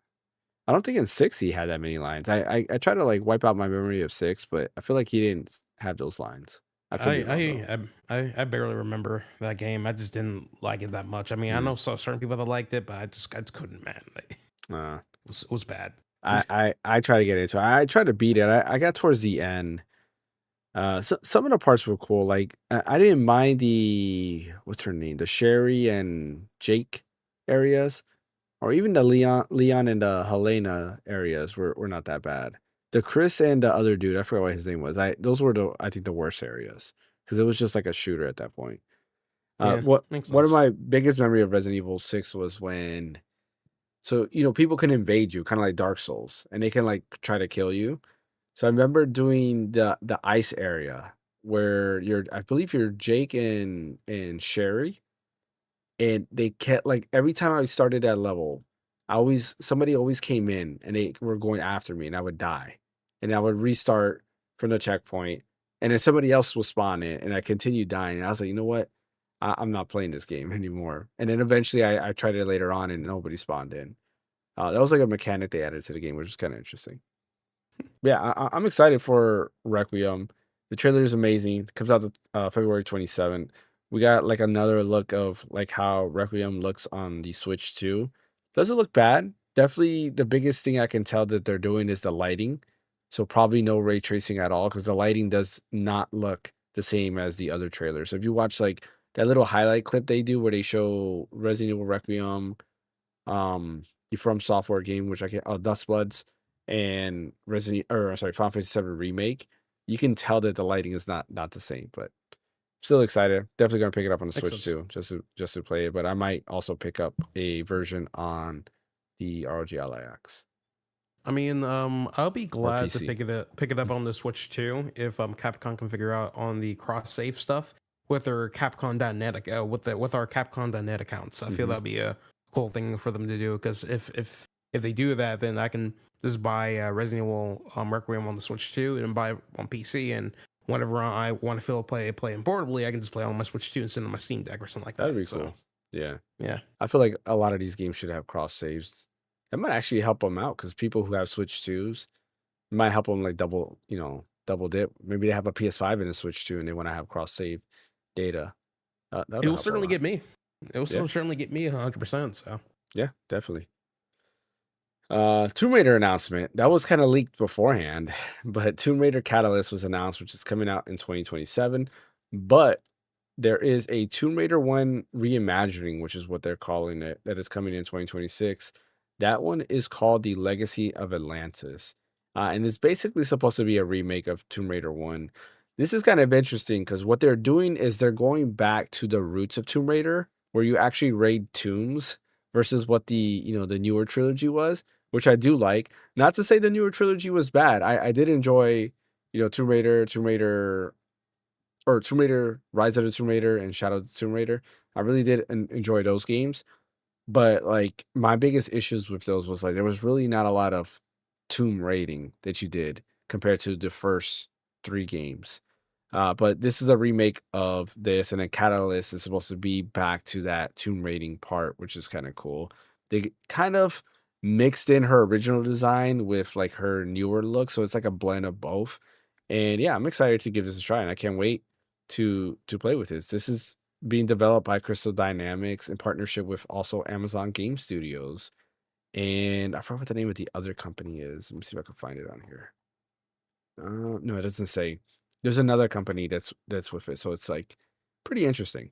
I don't think in 6 he had that many lines. I try to like wipe out my memory of 6, but I feel like he didn't have those lines. I could be wrong, though. I barely remember that game. I just didn't like it that much. I mean, I know certain people that liked it, but I just couldn't, man. Like, it was bad. I try to get into it. I tried to beat it. I got towards the end. So some of the parts were cool. Like I didn't mind the what's her name, the Sherry and Jake areas, or even the Leon and the Helena areas were not that bad. The Chris and the other dude, I forgot what his name was. Those were I think the worst areas because it was just like a shooter at that point. Yeah, One makes of sense. my biggest memory of Resident Evil 6 was when, so people can invade you, kind of like Dark Souls, and they can like try to kill you. So I remember doing the ice area where I believe you're Jake and Sherry, and they kept like every time I started that level, somebody always came in and they were going after me, and I would die, and I would restart from the checkpoint, and then somebody else would spawn in, and I continued dying. And I was like, you know what? I'm not playing this game anymore. And then eventually I tried it later on and nobody spawned in. That was like a mechanic they added to the game, which is kind of interesting. Yeah, I'm excited for Requiem. The trailer is amazing. It comes out February 27th. We got like another look of like how Requiem looks on the Switch too. Doesn't look bad. Definitely the biggest thing I can tell that they're doing is the lighting. So probably no ray tracing at all because the lighting does not look the same as the other trailers. So if you watch like that little highlight clip they do where they show Resident Evil Requiem, the From Software game, which I can Dustbloods and Final Fantasy 7 Remake, you can tell that the lighting is not the same, but still excited. Definitely gonna pick it up on the Makes Switch sense. too, just to play it. But I might also pick up a version on the ROG Ally X I mean, I'll be or glad to PC. pick it up on the Switch too if Capcom can figure out on the cross save stuff with their Capcom.net with our Capcom.net accounts. I feel Mhm. that'd be a cool thing for them to do because if they do that, then I can just buy Resident Evil Requiem on the Switch 2 and buy it on PC, and whenever I want to play it portably, I can just play it on my Switch 2 instead of my Steam Deck or something like That'd that. be So cool. Yeah. yeah. I feel like a lot of these games should have cross saves. That might actually help them out because people who have Switch 2s might help them like double dip. Maybe they have a PS5 and a Switch 2 and they want to have cross save data. It That'll will help a certainly lot. get me. It will Yeah. certainly get me 100%. So Yeah, definitely. Tomb Raider announcement. That was kind of leaked beforehand, but Tomb Raider Catalyst was announced, which is coming out in 2027. But there is a Tomb Raider 1 reimagining, which is what they're calling it, that is coming in 2026. That one is called The Legacy of Atlantis. And it's basically supposed to be a remake of Tomb Raider 1. This is kind of interesting because what they're doing is they're going back to the roots of Tomb Raider, where you actually raid tombs versus what the newer trilogy was, which I do like. Not to say the newer trilogy was bad. I did enjoy, Tomb Raider, or Tomb Raider, Rise of the Tomb Raider, and Shadow of the Tomb Raider. I really did enjoy those games. But like my biggest issues with those was like there was really not a lot of tomb raiding that you did compared to the first three games. But this is a remake of this, and then Catalyst is supposed to be back to that tomb raiding part, which is kind of cool. They kind of mixed in her original design with like her newer look, so it's like a blend of both. And yeah, I'm excited to give this a try, and I can't wait to play with this. This is being developed by Crystal Dynamics in partnership with also Amazon Game Studios. And I forgot what the name of the other company is. Let me see if I can find it on here. No, it doesn't say. There's another company that's with it, so it's like pretty interesting.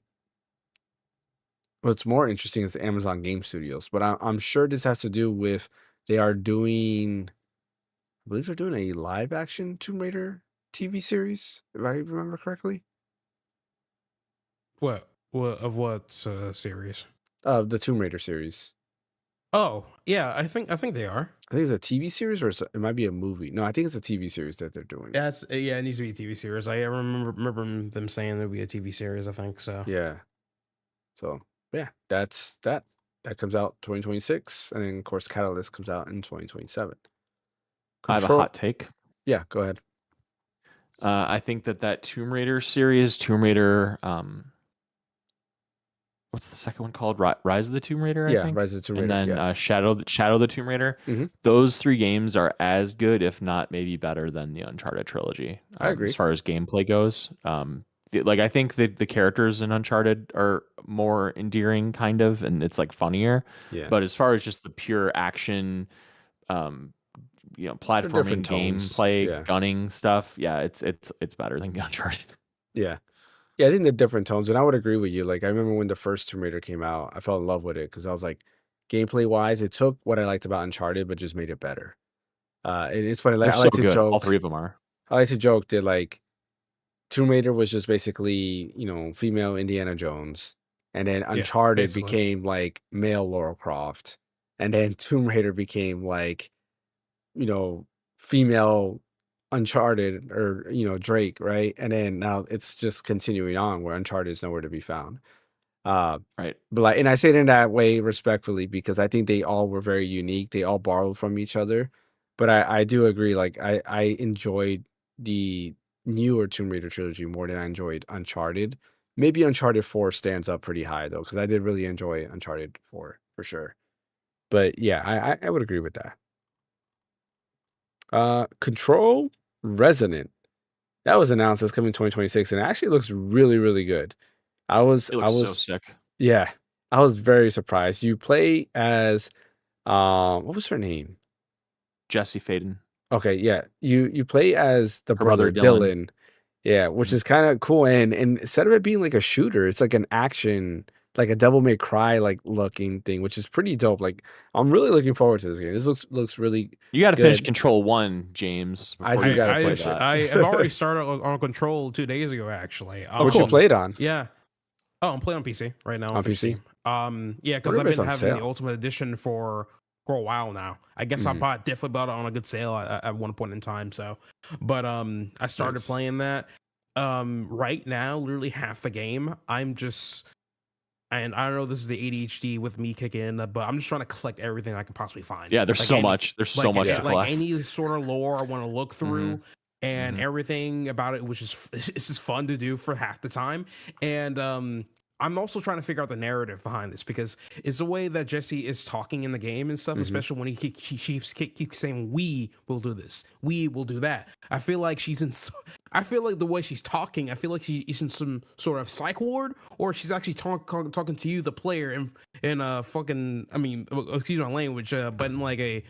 What's more interesting is the Amazon Game Studios, but I'm sure this has to do with they are doing. I believe they're doing a live action Tomb Raider TV series, if I remember correctly. what series? The Tomb Raider series. Oh yeah, I think they are. I think it's a TV series or it might be a movie. No, I think it's a TV series that they're doing. Yeah, it needs to be a TV series. I remember them saying there'd be a TV series. I think so. Yeah. So yeah, that's that. That comes out 2026, and then of course Catalyst comes out in 2027. I have a Control. hot take. Yeah, go ahead. I think that Tomb Raider series, Tomb Raider, what's the second one called? Rise of the Tomb Raider, I Yeah, think. Rise of the Tomb And Raider. then Yeah. Shadow of the Tomb Raider. Mhm. Those three games are as good, if not maybe better, than the Uncharted trilogy. I agree. As far as gameplay goes. Like I think the characters in Uncharted are more endearing, kind of, and it's like funnier. Yeah. But as far as just the pure action, platforming, different tones. gameplay, Yeah. gunning stuff, yeah, it's better than Uncharted. Yeah. Yeah, I think the different tones, and I would agree with you. Like I remember when the first Tomb Raider came out, I fell in love with it because I was like, gameplay wise, it took what I liked about Uncharted, but just made it better. And it's funny. Like They're I so like to good. All joke. three of them are. I like to joke that like Tomb Raider was just basically, female Indiana Jones. And then Uncharted basically. became like male Lara Croft. And then Tomb Raider became like, female Uncharted or, Drake, right? And then now it's just continuing on where Uncharted is nowhere to be found. Right. But like, and I say it in that way respectfully because I think they all were very unique. They all borrowed from each other. But I do agree, like I enjoyed the newer Tomb Raider trilogy more than I enjoyed Uncharted Maybe Uncharted 4 stands up pretty high though, because I did really enjoy Uncharted 4 for sure. But yeah, I would agree with that. Control Resonant. That was announced as coming 2026, and it actually looks really, really good. It looks so sick. Yeah, I was very surprised. You play as what was her name? Jesse Faden. Okay, yeah. You play as the Her brother, brother Dylan. Dylan. Yeah, which is kind of cool. And instead of it being like a shooter, it's like an action, like a Devil May Cry like looking thing, which is pretty dope. Like I'm really looking forward to this game. This looks really You got to finish good. Control 1, James. I before do you gotta play play that. I've already started on Control 2 days ago, actually. What you played on? Yeah. Oh, I'm playing on PC right now. On PC? Yeah, because Wonder I've if it's been on having the sale. Ultimate Edition for a while now. I guess I definitely bought it on a good sale at one point in time. So, but I started Nice. playing that. Right now, literally half the game, I'm just, and I don't know, this is the ADHD with me kicking in, but I'm just trying to collect everything I can possibly find. Yeah, there's Like so any- much. There's so much to like collect. any sort of lore I want to look through. And Mhm. everything about it, which is it's just fun to do for half the time. And I'm also trying to figure out the narrative behind this, because it's the way that Jesse is talking in the game and stuff, especially when she keeps saying, "We will do this, we will do that." I feel like I feel like the way she's talking, I feel like she's in some sort of psych ward, or she's actually talking to you, the player, in a fucking, I mean, excuse my language, but in like a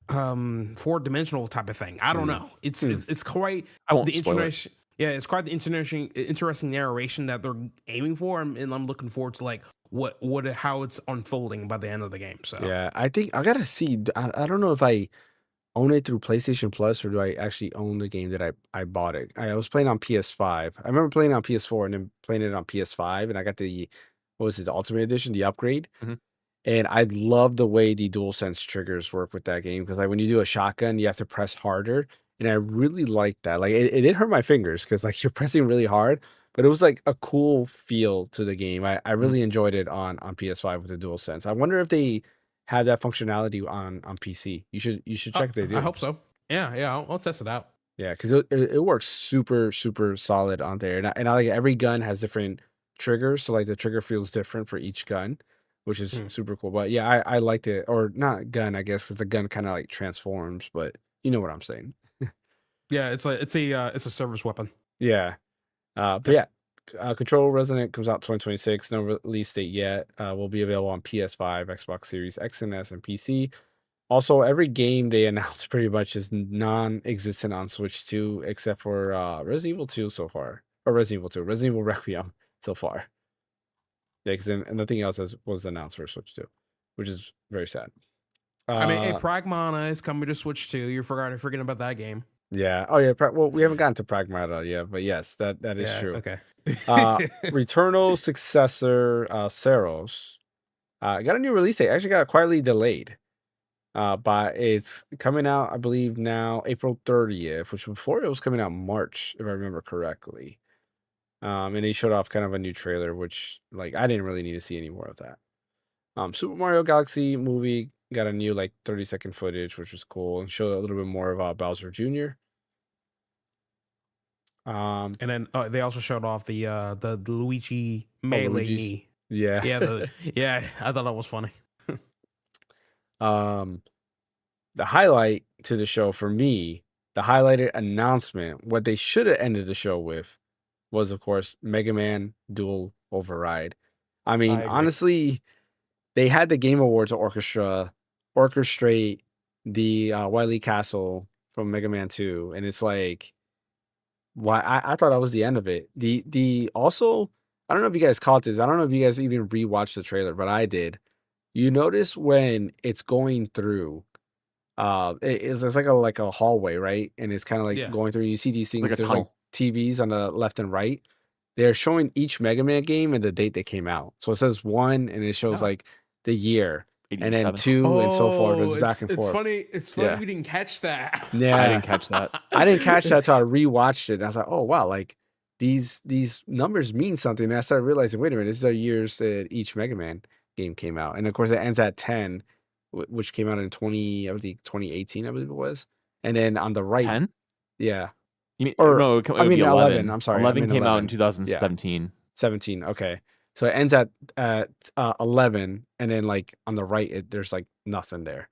4-dimensional type of thing. I don't know. It's quite I won't the spoil it. international. Yeah, it's quite the interesting narration that they're aiming for, and I'm looking forward to like how it's unfolding by the end of the game. So Yeah, I think I gotta see. I don't know if I own it through PlayStation Plus or do I actually own the game that I bought it. I was playing on PS5. I remember playing on PS4 and then playing it on PS5, and I got the what was it, the Ultimate Edition, the upgrade. Mhm. And I love the way the DualSense triggers work with that game, because like when you do a shotgun, you have to press harder, and I really like that. Like it did hurt my fingers because like you're pressing really hard, but it was like a cool feel to the game. I really enjoyed it on PS5 with the DualSense. I wonder if they have that functionality on PC. You should check if they do. I hope so. Yeah, I'll test it out. Yeah, because it works super solid on there, and I like every gun has different triggers, so like the trigger feels different for each gun, which is super cool. But yeah, I liked it, or not gun, I guess, because the gun kind of like transforms, but you know what I'm saying. Yeah, it's a service weapon. Yeah, but yeah, Control Resonant comes out 2026. No release date yet. Will be available on PS5, Xbox Series X and S, and PC. Also, every game they announced pretty much is non-existent on Switch 2, except for Resident Evil 2 so far. Or Resident Evil 2, Resident Evil Requiem so far. Yeah, because nothing else was announced for Switch 2, which is very sad. I mean, hey, Pragmata is coming to Switch 2. You're forgetting about that game. Yeah. Oh, yeah. Well, we haven't gotten to Pragmata yet, but yes, that is true. Okay. Returnal successor, Seros, got a new release date. Actually got quietly delayed. But it's coming out, I believe now April 30th, which before it was coming out March, if I remember correctly. And they showed off kind of a new trailer, which like I didn't really need to see any more of that. Super Mario Galaxy movie got a new like 30-second footage, which was cool, and showed a little bit more of Bowser Jr. And then they also showed off the Luigi melee knee. Yeah. Yeah, I thought that was funny. The highlight to the show for me, the highlighted announcement, what they should have ended the show with was, of course, Megaman Dual Override. I mean, honestly, they had the Game Awards orchestrate the Wily Castle from Mega Man 2, and it's like, why? I thought that was the end of it. Also, I don't know if you guys caught this. I don't know if you guys even rewatched the trailer, but I did. You notice when it's going through, it's like a hallway, right? And it's kind of like going through. You see these things. Like a there's tunnel. like TVs on the left and right. They're showing each Mega Man game and the date they came out. So it says 1, and it shows like the year, 87. and then 2, and so forth. It goes back and forth. It's funny we didn't catch that. Yeah, I didn't catch that. I didn't catch that till I rewatched it. And I was like, oh wow, like these numbers mean something. And I started realizing, wait a minute, this is the years that each Mega Man game came out, and of course it ends at 10, which came out in 2018, I believe it was. And then on the right, 10? yeah, You mean, or no, I mean 11. I'm sorry, 11 I mean came out in 11. 2017. 17. Okay. So it ends at 11, and then like on the right, there's like nothing there,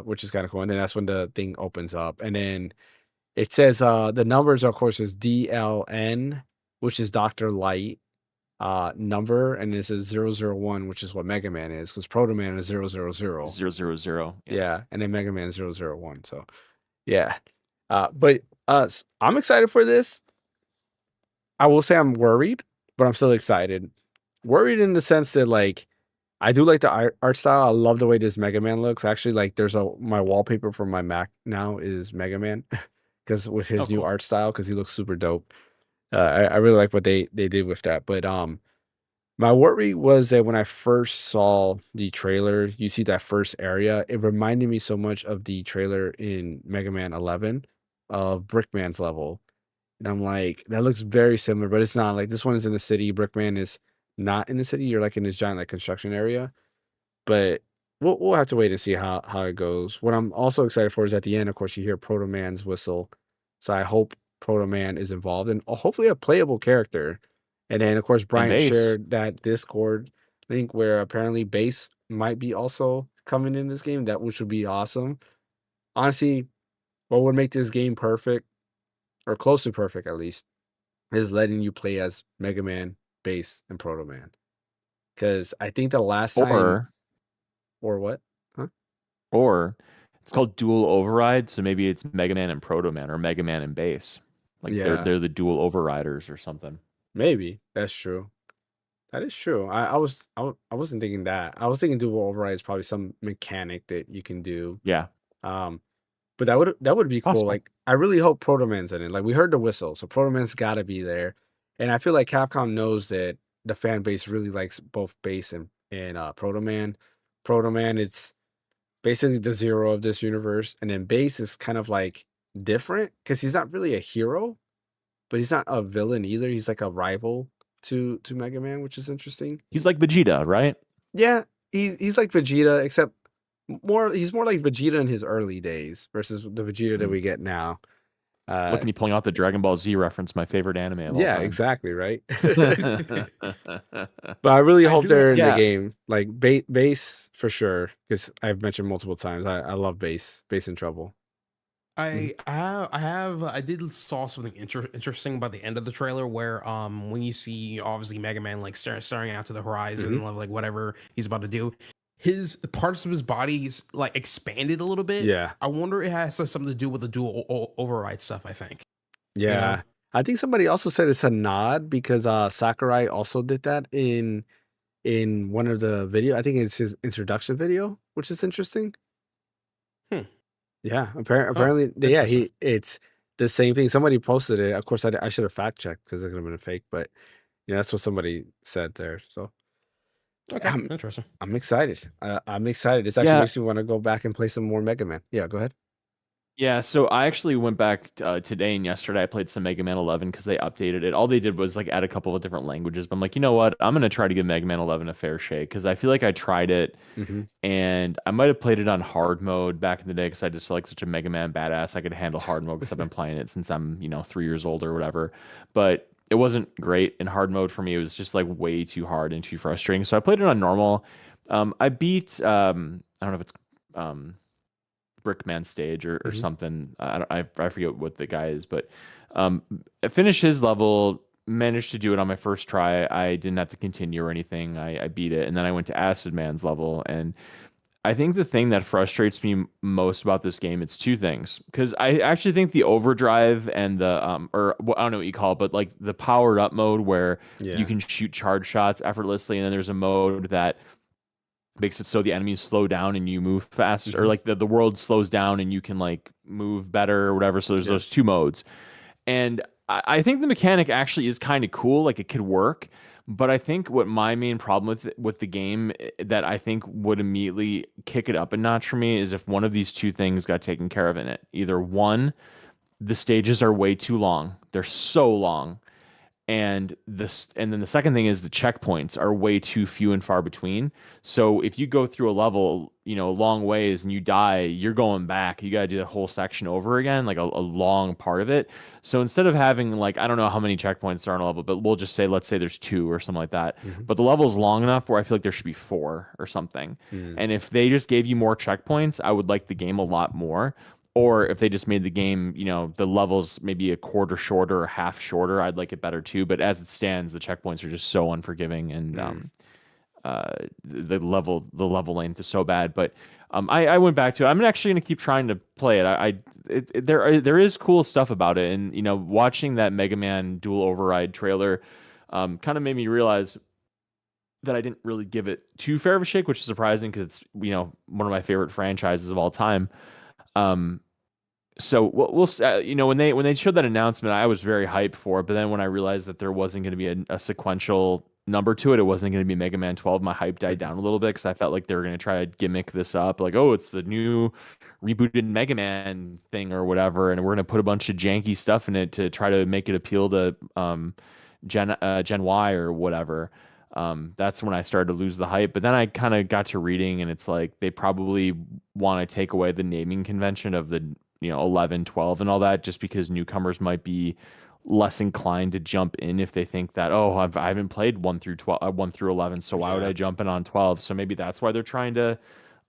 which is kind of cool. And then that's when the thing opens up, and then it says the numbers, of course, is DLN, which is Doctor Light number, and this is 001, which is what Mega Man is, because Proto Man is 000. 000. Yeah, and then Mega Man 001. So yeah, but I'm excited for this. I will say I'm worried, but I'm still excited. Worried in the sense that like I do like the art style. I love the way this Mega Man looks. Actually, like there's my wallpaper for my Mac now is Mega Man because with his new cool. art style, because he looks super dope. I really like what they did with that. But my worry was that when I first saw the trailer, you see that first area, it reminded me so much of the trailer in Mega Man 11 of Brickman's level. And I'm like, that looks very similar, but it's not. Like this one is in the city. Brickman is not in the city. You're like in this giant like construction area. But we'll have to wait and see how it goes. What I'm also excited for is at the end, of course, you hear Proto Man's whistle. So I hope Proto Man is involved and hopefully a playable character. And then of course And Bryant Bass. shared that Discord link where apparently Bass might be also coming in this game, which would be awesome. Honestly, what would make this game perfect, or close to perfect at least, is letting you play as Mega Man, Bass, and Proto Man. Because I think the last time, or what? Huh? Or it's called Dual Override, so maybe it's Mega Man and Proto Man, or Mega Man and Bass. Like Yeah. they're the dual overriders or something. Maybe that's true. That is true. I wasn't thinking that. I was thinking dual override is probably some mechanic that you can do. Yeah, But that would be cool. possible. Like I really hope Proto Man's in it. Like we heard the whistle, so Proto Man's got to be there. And I feel like Capcom knows that the fan base really likes both Bass and Proto Man. Proto Man, it's basically the Zero of this universe, and then Bass is kind of like different because he's not really a hero, but he's not a villain either. He's like a rival to Mega Man, which is interesting. He's like Vegeta, right? Yeah, he's like Vegeta, except he's more like Vegeta in his early days versus the Vegeta that we get now. Look at me pulling out the Dragon Ball Z reference, my favorite anime of all Yeah, time. exactly, right? But I really hope they're in the game. Like Bass for sure, because I've mentioned multiple times. I love Bass in Trouble. I did saw something interesting by the end of the trailer where when you see obviously Mega Man like staring out to the horizon, like whatever he's about to do, his parts of his body's like expanded a little bit. Yeah. I wonder if it has something to do with the dual override stuff, I think. Yeah. You know? I think somebody also said it's a nod because Sakurai also did that in one of the video. I think it's his introduction video, which is interesting. Yeah, apparently, it's the same thing. Somebody posted it. Of course, I should have fact checked because it could have been a fake, but that's what somebody said there. So, okay, interesting. I'm excited. I'm excited. This actually makes me want to go back and play some more Mega Man. Yeah, go ahead. Yeah, so I actually went back today and yesterday. I played some Mega Man 11 because they updated it. All they did was like add a couple of different languages. But I'm like, you know what? I'm gonna try to give Mega Man 11 a fair shake because I feel like I tried it and I might have played it on hard mode back in the day because I just feel like such a Mega Man badass. I could handle hard mode because I've been playing it since I'm 3 years old or whatever. But it wasn't great in hard mode for me. It was just like way too hard and too frustrating. So I played it on normal. I beat I don't know if it's Brickman stage or something. I forget what the guy is, but I finished his level, managed to do it on my first try. I didn't have to continue or anything. I beat it, and then I went to Acid Man's level. And I think the thing that frustrates me most about this game, it's two things. Because I actually think the overdrive and the or I don't know what you call it, but like the powered up mode where you can shoot charge shots effortlessly, and then there's a mode that makes it so the enemies slow down and you move faster, or like the world slows down and you can like move better or whatever. So there's those two modes. And I think the mechanic actually is kind of cool. Like it could work. But I think what my main problem with the game that I think would immediately kick it up a notch for me is if one of these two things got taken care of in it. Either one, the stages are way too long. They're so long. And then the second thing is the checkpoints are way too few and far between. So if you go through a level, a long ways and you die, you're going back. You got to do the whole section over again, like a long part of it. So instead of having like, I don't know how many checkpoints are on a level, but we'll just say, let's say there's 2 or something like that. But the level's long enough where I feel like there should be 4 or something. And if they just gave you more checkpoints, I would like the game a lot more. Or if they just made the game, the levels maybe a quarter shorter or half shorter, I'd like it better too. But as it stands, the checkpoints are just so unforgiving, and the level length is so bad. But I went back to it. I'm actually going to keep trying to play it. There is cool stuff about it, and watching that Mega Man Dual Override trailer kind of made me realize that I didn't really give it too fair of a shake, which is surprising because it's one of my favorite franchises of all time. So we'll when they showed that announcement, I was very hyped for it. But then when I realized that there wasn't going to be a sequential number to it, it wasn't going to be Mega Man 12. My hype died down a little bit because I felt like they were going to try to gimmick this up, like, oh, it's the new rebooted Mega Man thing or whatever, and we're going to put a bunch of janky stuff in it to try to make it appeal to Gen Y or whatever. That's when I started to lose the hype. But then I kind of got to reading, and it's like they probably want to take away the naming convention of the 11, 12 and all that, just because newcomers might be less inclined to jump in if they think that, oh, I haven't played 1 through 12, 1 through 11, so why would I jump in on 12? So maybe that's why they're trying to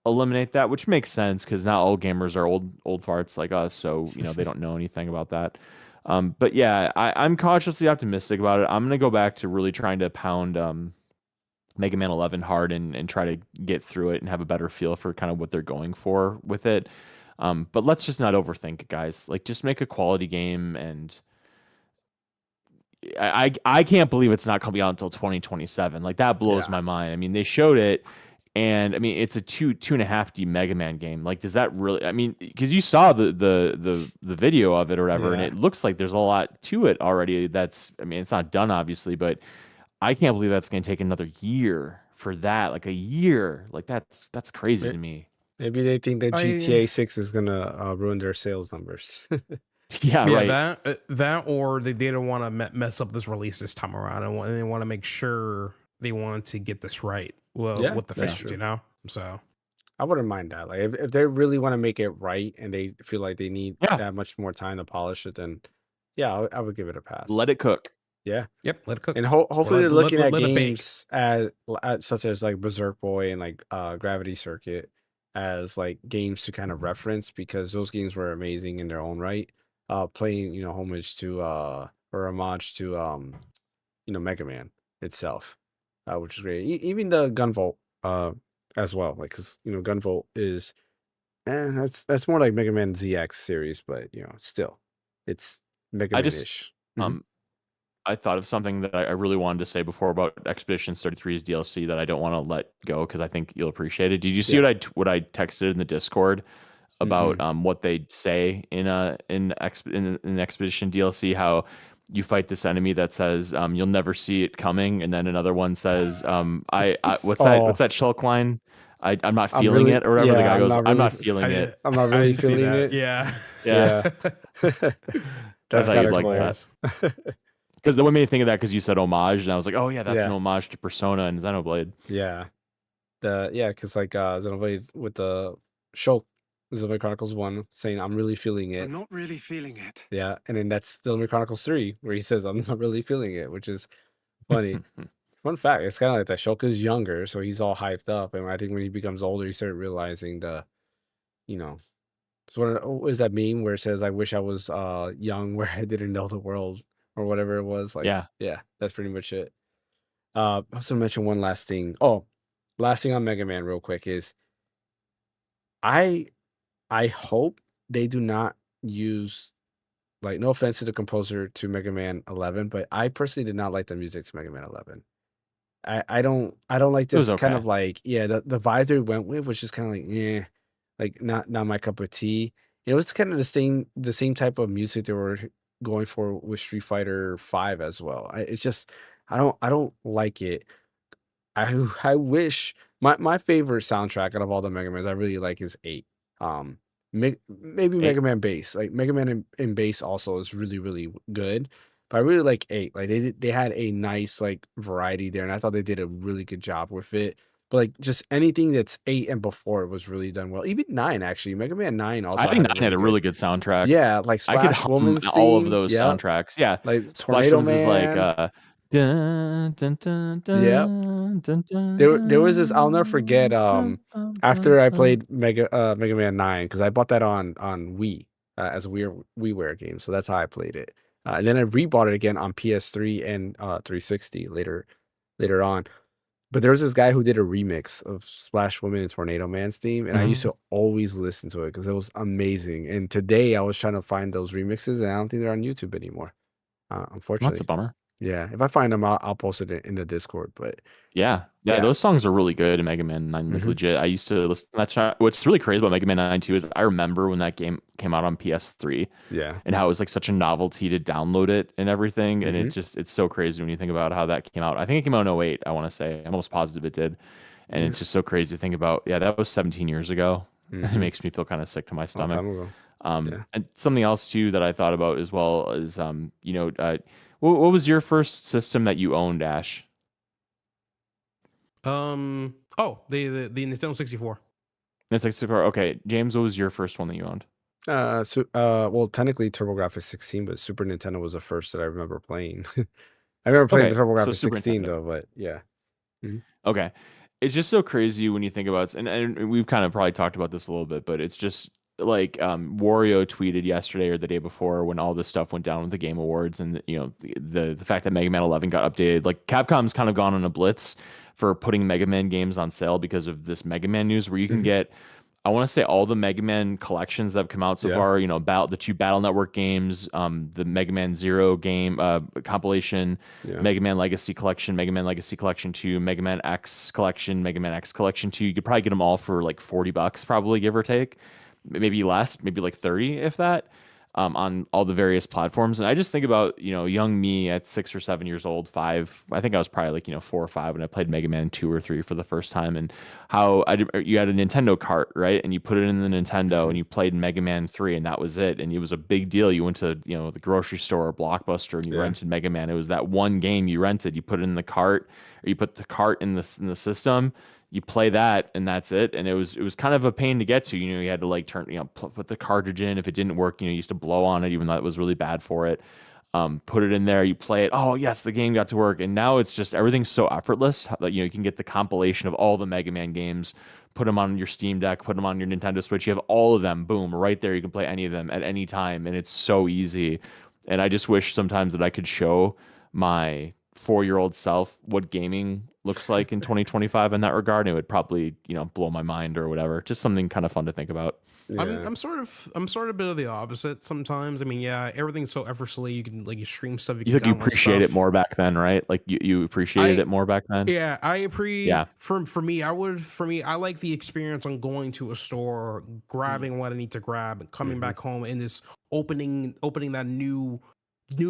eliminate that, which makes sense because not all gamers are old farts like us, so they don't know anything about that. But yeah, I'm cautiously optimistic about it. I'm gonna go back to really trying to pound Mega Man 11 hard and try to get through it and have a better feel for kind of what they're going for with it. But let's just not overthink it, guys. Like, just make a quality game, and I can't believe it's not coming out until 2027. Like, that blows my mind. I mean, they showed it, and I mean, it's a 2.5D Mega Man game. Like, does that really? I mean, because you saw the video of it or whatever, and it looks like there's a lot to it already. I mean, it's not done obviously, but I can't believe that's going to take another year for that. Like a year, like that's crazy to me. Maybe they think that GTA 6 is gonna ruin their sales numbers. Yeah, right. That or they didn't want to mess up this release this time around, and they want to make sure they wanted to get this right. Well, with the fans, So I wouldn't mind that. Like, if they really want to make it right and they feel like they need that much more time to polish it, then I would give it a pass. Let it cook. Yeah. Yep. Let it cook. And hopefully they're looking at games as such as like Berserk Boy and like Gravity Circuit as like games to kind of reference, because those games were amazing in their own right. Playing homage to or homage to Mega Man itself, which is great. Even the Gunvolt as well, like, because Gunvolt is that's more like Mega Man ZX series, but still it's Mega Man-ish. I thought of something that I really wanted to say before about Expeditions 33's DLC that I don't want to let go because I think you'll appreciate it. Did you see what I texted in the Discord about what they say in Expedition DLC? How you fight this enemy that says you'll never see it coming, and then another one says what's that Shulk line? I'm not feeling it or whatever. The guy goes, I'm not feeling it. I'm not really feeling it. Yeah. That's kind of like hilarious. Because what made me think of that, because you said homage, and I was like, oh yeah, that's an homage to Persona and Xenoblade. Yeah. Because like Xenoblade with the Shulk, Xenoblade Chronicles 1 saying, I'm really feeling it. I'm not really feeling it. Yeah, and then that's Xenoblade Chronicles 3 where he says, I'm not really feeling it, which is funny. Fun fact, it's kind of like that Shulk is younger, so he's all hyped up, and I think when he becomes older, he started realizing so what is that meme where it says, I wish I was young where I didn't know the world, or whatever it was. Like, yeah, that's pretty much it. I also mention one last thing. Last thing on Mega Man real quick is I hope they do not use, like, no offense to the composer to Mega Man 11, but I personally did not like the music to Mega Man 11. I don't like this kind of like, the vibe they went with was just kind of like, like not my cup of tea. It was kind of the same type of music they were going for with Street Fighter 5 as well. It's just I don't like it. I wish my favorite soundtrack out of all the Mega Mans I really like is 8. Maybe Mega Man Bass. Like Mega Man in Bass also is really, really good. But I really like 8. Like they had a nice like variety there, and I thought they did a really good job with it. But like just anything that's 8 and before was really done well. Even 9 actually. Mega Man 9 I also think had a 9 had really a good. really good soundtrack. Yeah, like I could Splash hum Woman's all of theme. those Yep. soundtracks. Yeah. Like Splash Tornado Films is like Man. dun, dun, dun, Yep. dun, dun, dun, There was this, I'll never forget, dun, dun, dun, dun, after I dun. played Mega Man 9, because I bought that on Wii, as a WiiWare game, so that's how I played it. And then I rebought it again on PS3 and 360 later on. But there was this guy who did a remix of Splash Woman and Tornado Man's theme, and I used Mhm. to always listen to it because it was amazing. And today I was trying to find those remixes, and I don't think they're on YouTube anymore, That's a unfortunately. bummer. Yeah, if I find them, I'll post it in the Discord. But Yeah. Yeah, yeah. those songs are really good in Mega Man 9, like Mhm. legit. I used to listen to that what's really crazy about Mega Man 9 too is I remember when that game came out on PS3 Yeah. and how it was like such a novelty to download it and everything. And Mhm. it's so crazy when you think about how that came out. I think it came out in '08, I want to say. I'm almost positive it did. And Yeah. it's just so crazy to think about. Yeah, that was 17 years ago. It Mhm. makes me feel kind of sick to my Long stomach. time ago. Yeah. And something else too that I thought about as well is what was your first system that you owned, Ash? Oh, the Nintendo 64. It's like super. Okay, James, what was your first one that you owned? Well, technically TurboGrafx 16, but Super Nintendo was the first that I remember playing. I remember playing the Okay, so TurboGrafx Super 16 Nintendo. though, but yeah. Mhm. Okay. It's just so crazy when you think about it. And we've kind of probably talked about this a little bit, but it's just like Wario tweeted yesterday or the day before when all this stuff went down with the Game Awards and the fact that Mega Man 11 got updated. Like Capcom's kind of gone on a blitz for putting Mega Man games on sale because of this Mega Man news where you can Mhm. get I want to say all the Mega Man collections that have come out so Yeah. far, the 2 Battle Network games, the Mega Man Zero game compilation, Yeah. Mega Man Legacy Collection, Mega Man Legacy Collection 2, Mega Man X Collection, Mega Man X Collection 2. You could probably get them all for like $40, probably give or take. Maybe less, maybe like 30 if that, on all the various platforms. And I just think about, young me at 6 or 7 years old, 5. I think I was probably like, 4 or 5 when I played Mega Man 2 or 3 for the first time. And how you had a Nintendo cart, right? And you put it in the Nintendo Mhm. and you played Mega Man 3 and that was it. And it was a big deal. You went to, the grocery store or Blockbuster and you Yeah. rented Mega Man. It was that one game you rented. You put it in the cart or you put the cart in the system. You play that and that's it. And it was kind of a pain to get to. You had to like turn, put the cartridge in. If it didn't work, you used to blow on it, even though it was really bad for it. Put it in there, you play it. Oh yes, the game got to work, and now it's just everything's so effortless that you can get the compilation of all the Mega Man games, put them on your Steam Deck, put them on your Nintendo Switch. You have all of them, boom, right there. You can play any of them at any time, and it's so easy. And I just wish sometimes that I could show my 4-year-old self what gaming looks like in 2025 in that regard. And it would probably blow my mind or whatever. Just something kind of fun to think about. Yeah. I'm sort of a bit of the opposite sometimes. I mean, yeah, everything's so effortlessly. You can you stream stuff, you You can think you download appreciate it stuff. more back then, right? Like you appreciated I it more back then. Yeah, Yeah. for me, I like the experience on going to a store, grabbing what I need to grab, and coming Mhm. back home and this opening that new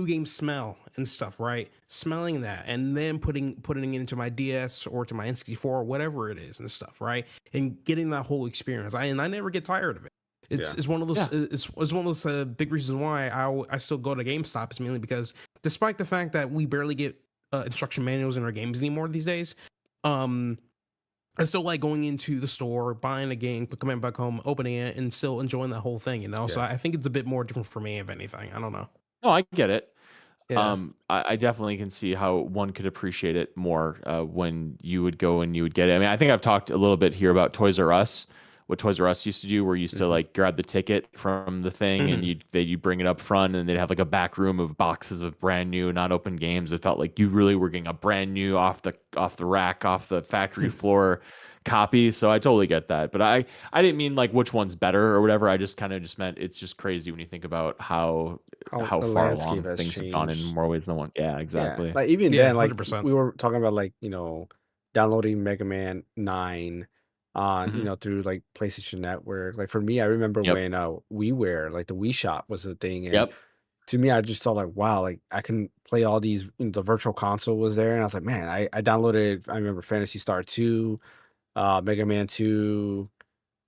game smell and stuff, right? Smelling that and then putting it into my DS or to my N64 or whatever it is and stuff, right? And getting that whole experience. I never get tired of it. Yeah. It's one of those Yeah. it's one of those big reasons why I still go to GameStop is mainly because despite the fact that we barely get instruction manuals in our games anymore these days. Um, I still like going into the store, buying a game, coming back home, opening it, and still enjoying the whole thing. So Yeah. I think it's a bit more different for me, if anything. I don't know. No, I get it. Yeah, I definitely can see how one could appreciate it more when you would go and you would get it. I mean, I think I've talked a little bit here about Toys R Us, what Toys R Us used to do, where you used to Mhm. like grab the ticket from the thing and Mhm. you bring it up front and they'd have like a back room of boxes of brand new, not open games. It felt like you really were getting a brand new off the rack, off the factory floor copy. So I totally get that. But I didn't mean like which one's better or whatever. I just kind of just meant it's just crazy when you think about How how the far landscape along has things have gone in changed. more ways than one. Yeah, Yeah, exactly. like even yeah, then, like 100%. we were talking about, like downloading Mega Man 9 on Hmm. through like PlayStation Network. Like for me, I remember Yep. when WiiWare, like the Wii Shop, was a thing, and Yep. to me, I just thought like, wow, like I can play all these. The Virtual Console was there, and I was like, man, I downloaded. I remember Fantasy Star 2, Mega Man 2.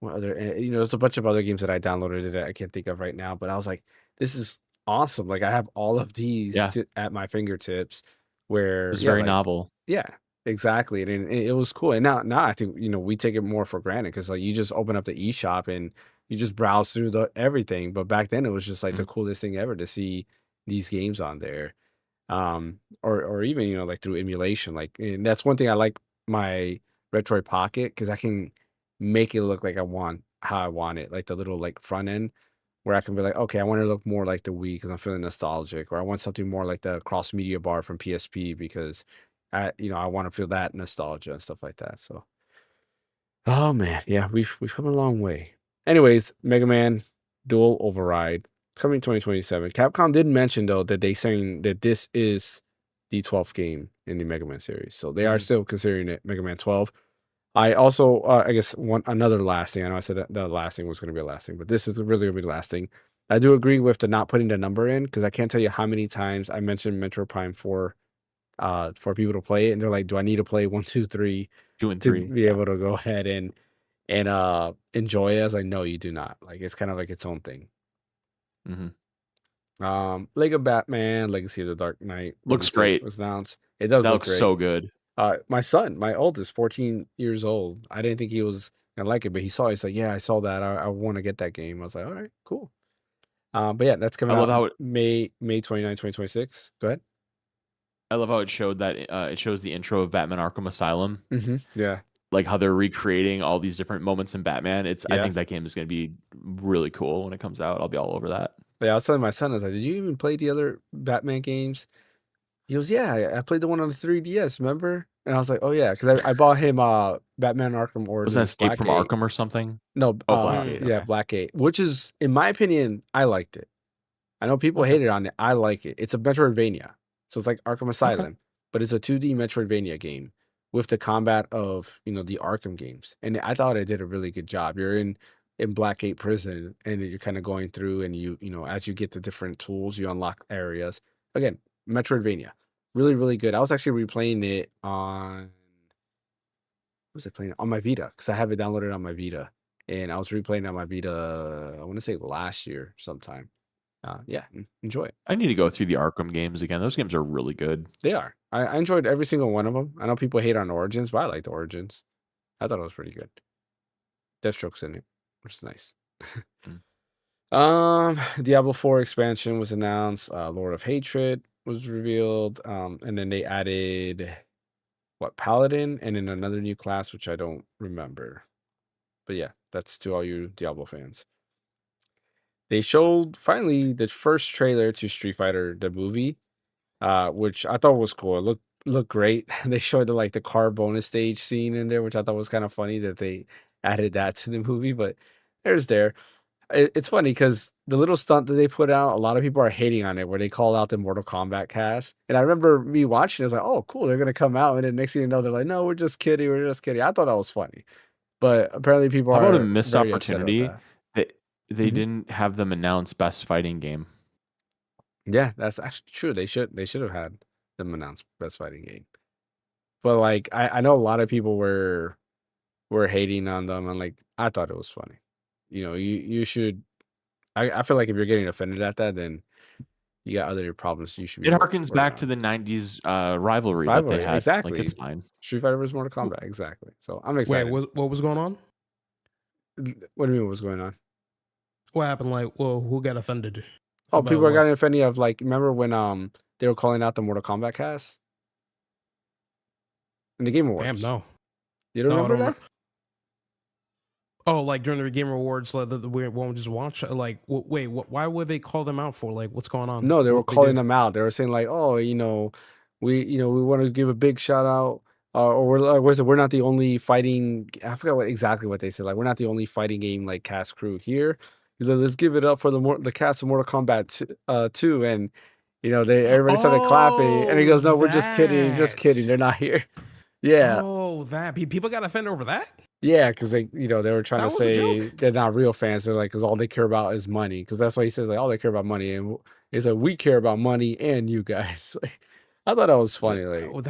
What other? There's a bunch of other games that I downloaded that I can't think of right now, but I was like, this is awesome. Like I have all of these Yeah, at my fingertips. it Where was very novel. yeah, exactly, and it was cool. And now I think we take it more for granted because like you just open up the eShop and you just browse through the everything. But back then it was just like the Mhm. coolest thing ever to see these games on there. Or even like through emulation. Like, and that's one thing I like my Retroid Pocket because I can make it look like I want how I want it, like the little like front end where I can be like, okay, I want to look more like the Wii because I'm feeling nostalgic, or I want something more like the cross media bar from PSP because I want to feel that nostalgia and stuff like that. So, oh man, yeah, we've come a long way. Anyways, Mega Man Dual Override coming 2027. Capcom did mention though that they saying that this is the 12th game in the Mega Man series, so they are Mhm. still considering it Mega Man 12. I also, I guess another last thing. I know I said that the last thing was going to be a last thing, but this is really going to be the last thing. I do agree with the not putting the number in because I can't tell you how many times I mentioned Metro Prime 4 for people to play it, and they're like, "Do I need to play 1, 2, 3 2 and to 3. be Yeah. able to go ahead and enjoy it?" I was like, "No, you do not. Like it's kind of like its own thing." hmm Lego Batman Legacy of the Dark Knight Looks release date great. was announced. It does That look looks great. so good. My son, my oldest, 14 years old. I didn't think he was gonna like it, but he saw it. He's like, "Yeah, I saw that. I want to get that game." I was like, "All right, cool." But yeah, that's I coming love out how it. May 29, 2026. Go ahead. I love how it showed that it shows the intro of Batman Arkham Asylum, Yeah, like how they're recreating all these different moments in Batman. I yeah, think that game is going to be really cool when it comes out. I'll be all over that. yeah. I was telling my son, I was like, "Did you even play the other Batman games?" He goes, "Yeah, I played the one on the 3DS. Remember?" And I was like, "Oh yeah," because I bought him Batman Arkham Was that Origins Escape from Blackgate. Arkham or something? No, Oh, Blackgate. yeah, Okay. Blackgate, which is, in my opinion, I liked it. I know people Okay. hated on it. I like it. It's a Metroidvania. So it's like Arkham Okay. Asylum, but it's a 2D Metroidvania game with the combat of, the Arkham games. And I thought it did a really good job. You're in Blackgate prison and you're kind of going through and as you get the different tools, you unlock areas. Again, Metroidvania. Really, really good. I was actually replaying it on was I playing it? On my Vita because I have it downloaded on my Vita. And I was replaying it on my Vita, I want to say last year sometime. Yeah, enjoy it. I need to go through the Arkham games again. Those games are really good. They are. I enjoyed every single one of them. I know people hate on Origins, but I liked Origins. I thought it was pretty good. Deathstroke's in it, which is nice. Mm. Diablo 4 expansion was announced. Lord of Hatred was revealed. And then they added Paladin, and then another new class, which I don't remember. But yeah, that's to all you Diablo fans. They showed finally the first trailer to Street Fighter the movie, which I thought was cool. It looked great. They showed the car bonus stage scene in there, which I thought was kind of funny that they added that to the movie. But there. It's funny because the little stunt that they put out, a lot of people are hating on it, where they call out the Mortal Kombat cast. And I remember me watching it, I was like, "Oh, cool, they're gonna come out," and then next thing you know, they're like, "No, we're just kidding. We're just kidding." I thought that was funny, but apparently people How about a are missed very upset about opportunity that. that they Mhm. didn't have them announce best fighting game? Yeah, that's actually true. They should have had them announce best fighting game. But like I know a lot of people were hating on them, and like I thought it was funny. You should I feel like if you're getting offended at that, then you got other problems you should be It harkens working back to on. the '90s rivalry that they Rivalry, had. Like, it's exactly. fine. Street Fighter vs. Mortal Wh- Kombat, exactly. So I'm Wait, excited. what was going on? What do you mean what's going on? What happened? Like, well, who got offended Oh, about people are what? getting offended of like remember when they were calling out the Mortal Kombat cast in the Game Damn, Awards? no, You don't no, I remember don't that? remember. Oh, like during the Game Awards, like we won't just watch. Like, wait, why would they call them out for? Like, what's going on? No, they were What they calling did? them out. They were saying like, "Oh, we want to give a big shout out, or we're not the only fighting." I forgot exactly what they said. Like, we're not the only fighting game like cast crew here. He's like, "Let's give it up for the cast of Mortal Kombat 2," and everybody started clapping, and he Oh, goes, "No, we're just kidding. They're that. not here." Yeah, Oh, that. People got offended over that. yeah, because they were trying to That was a say joke. they're not real fans. They're like, because all they care about is money. Because that's why he says like, all they care about money, and he said we care about money and you guys. Like, I thought that was funny. Like, Oh,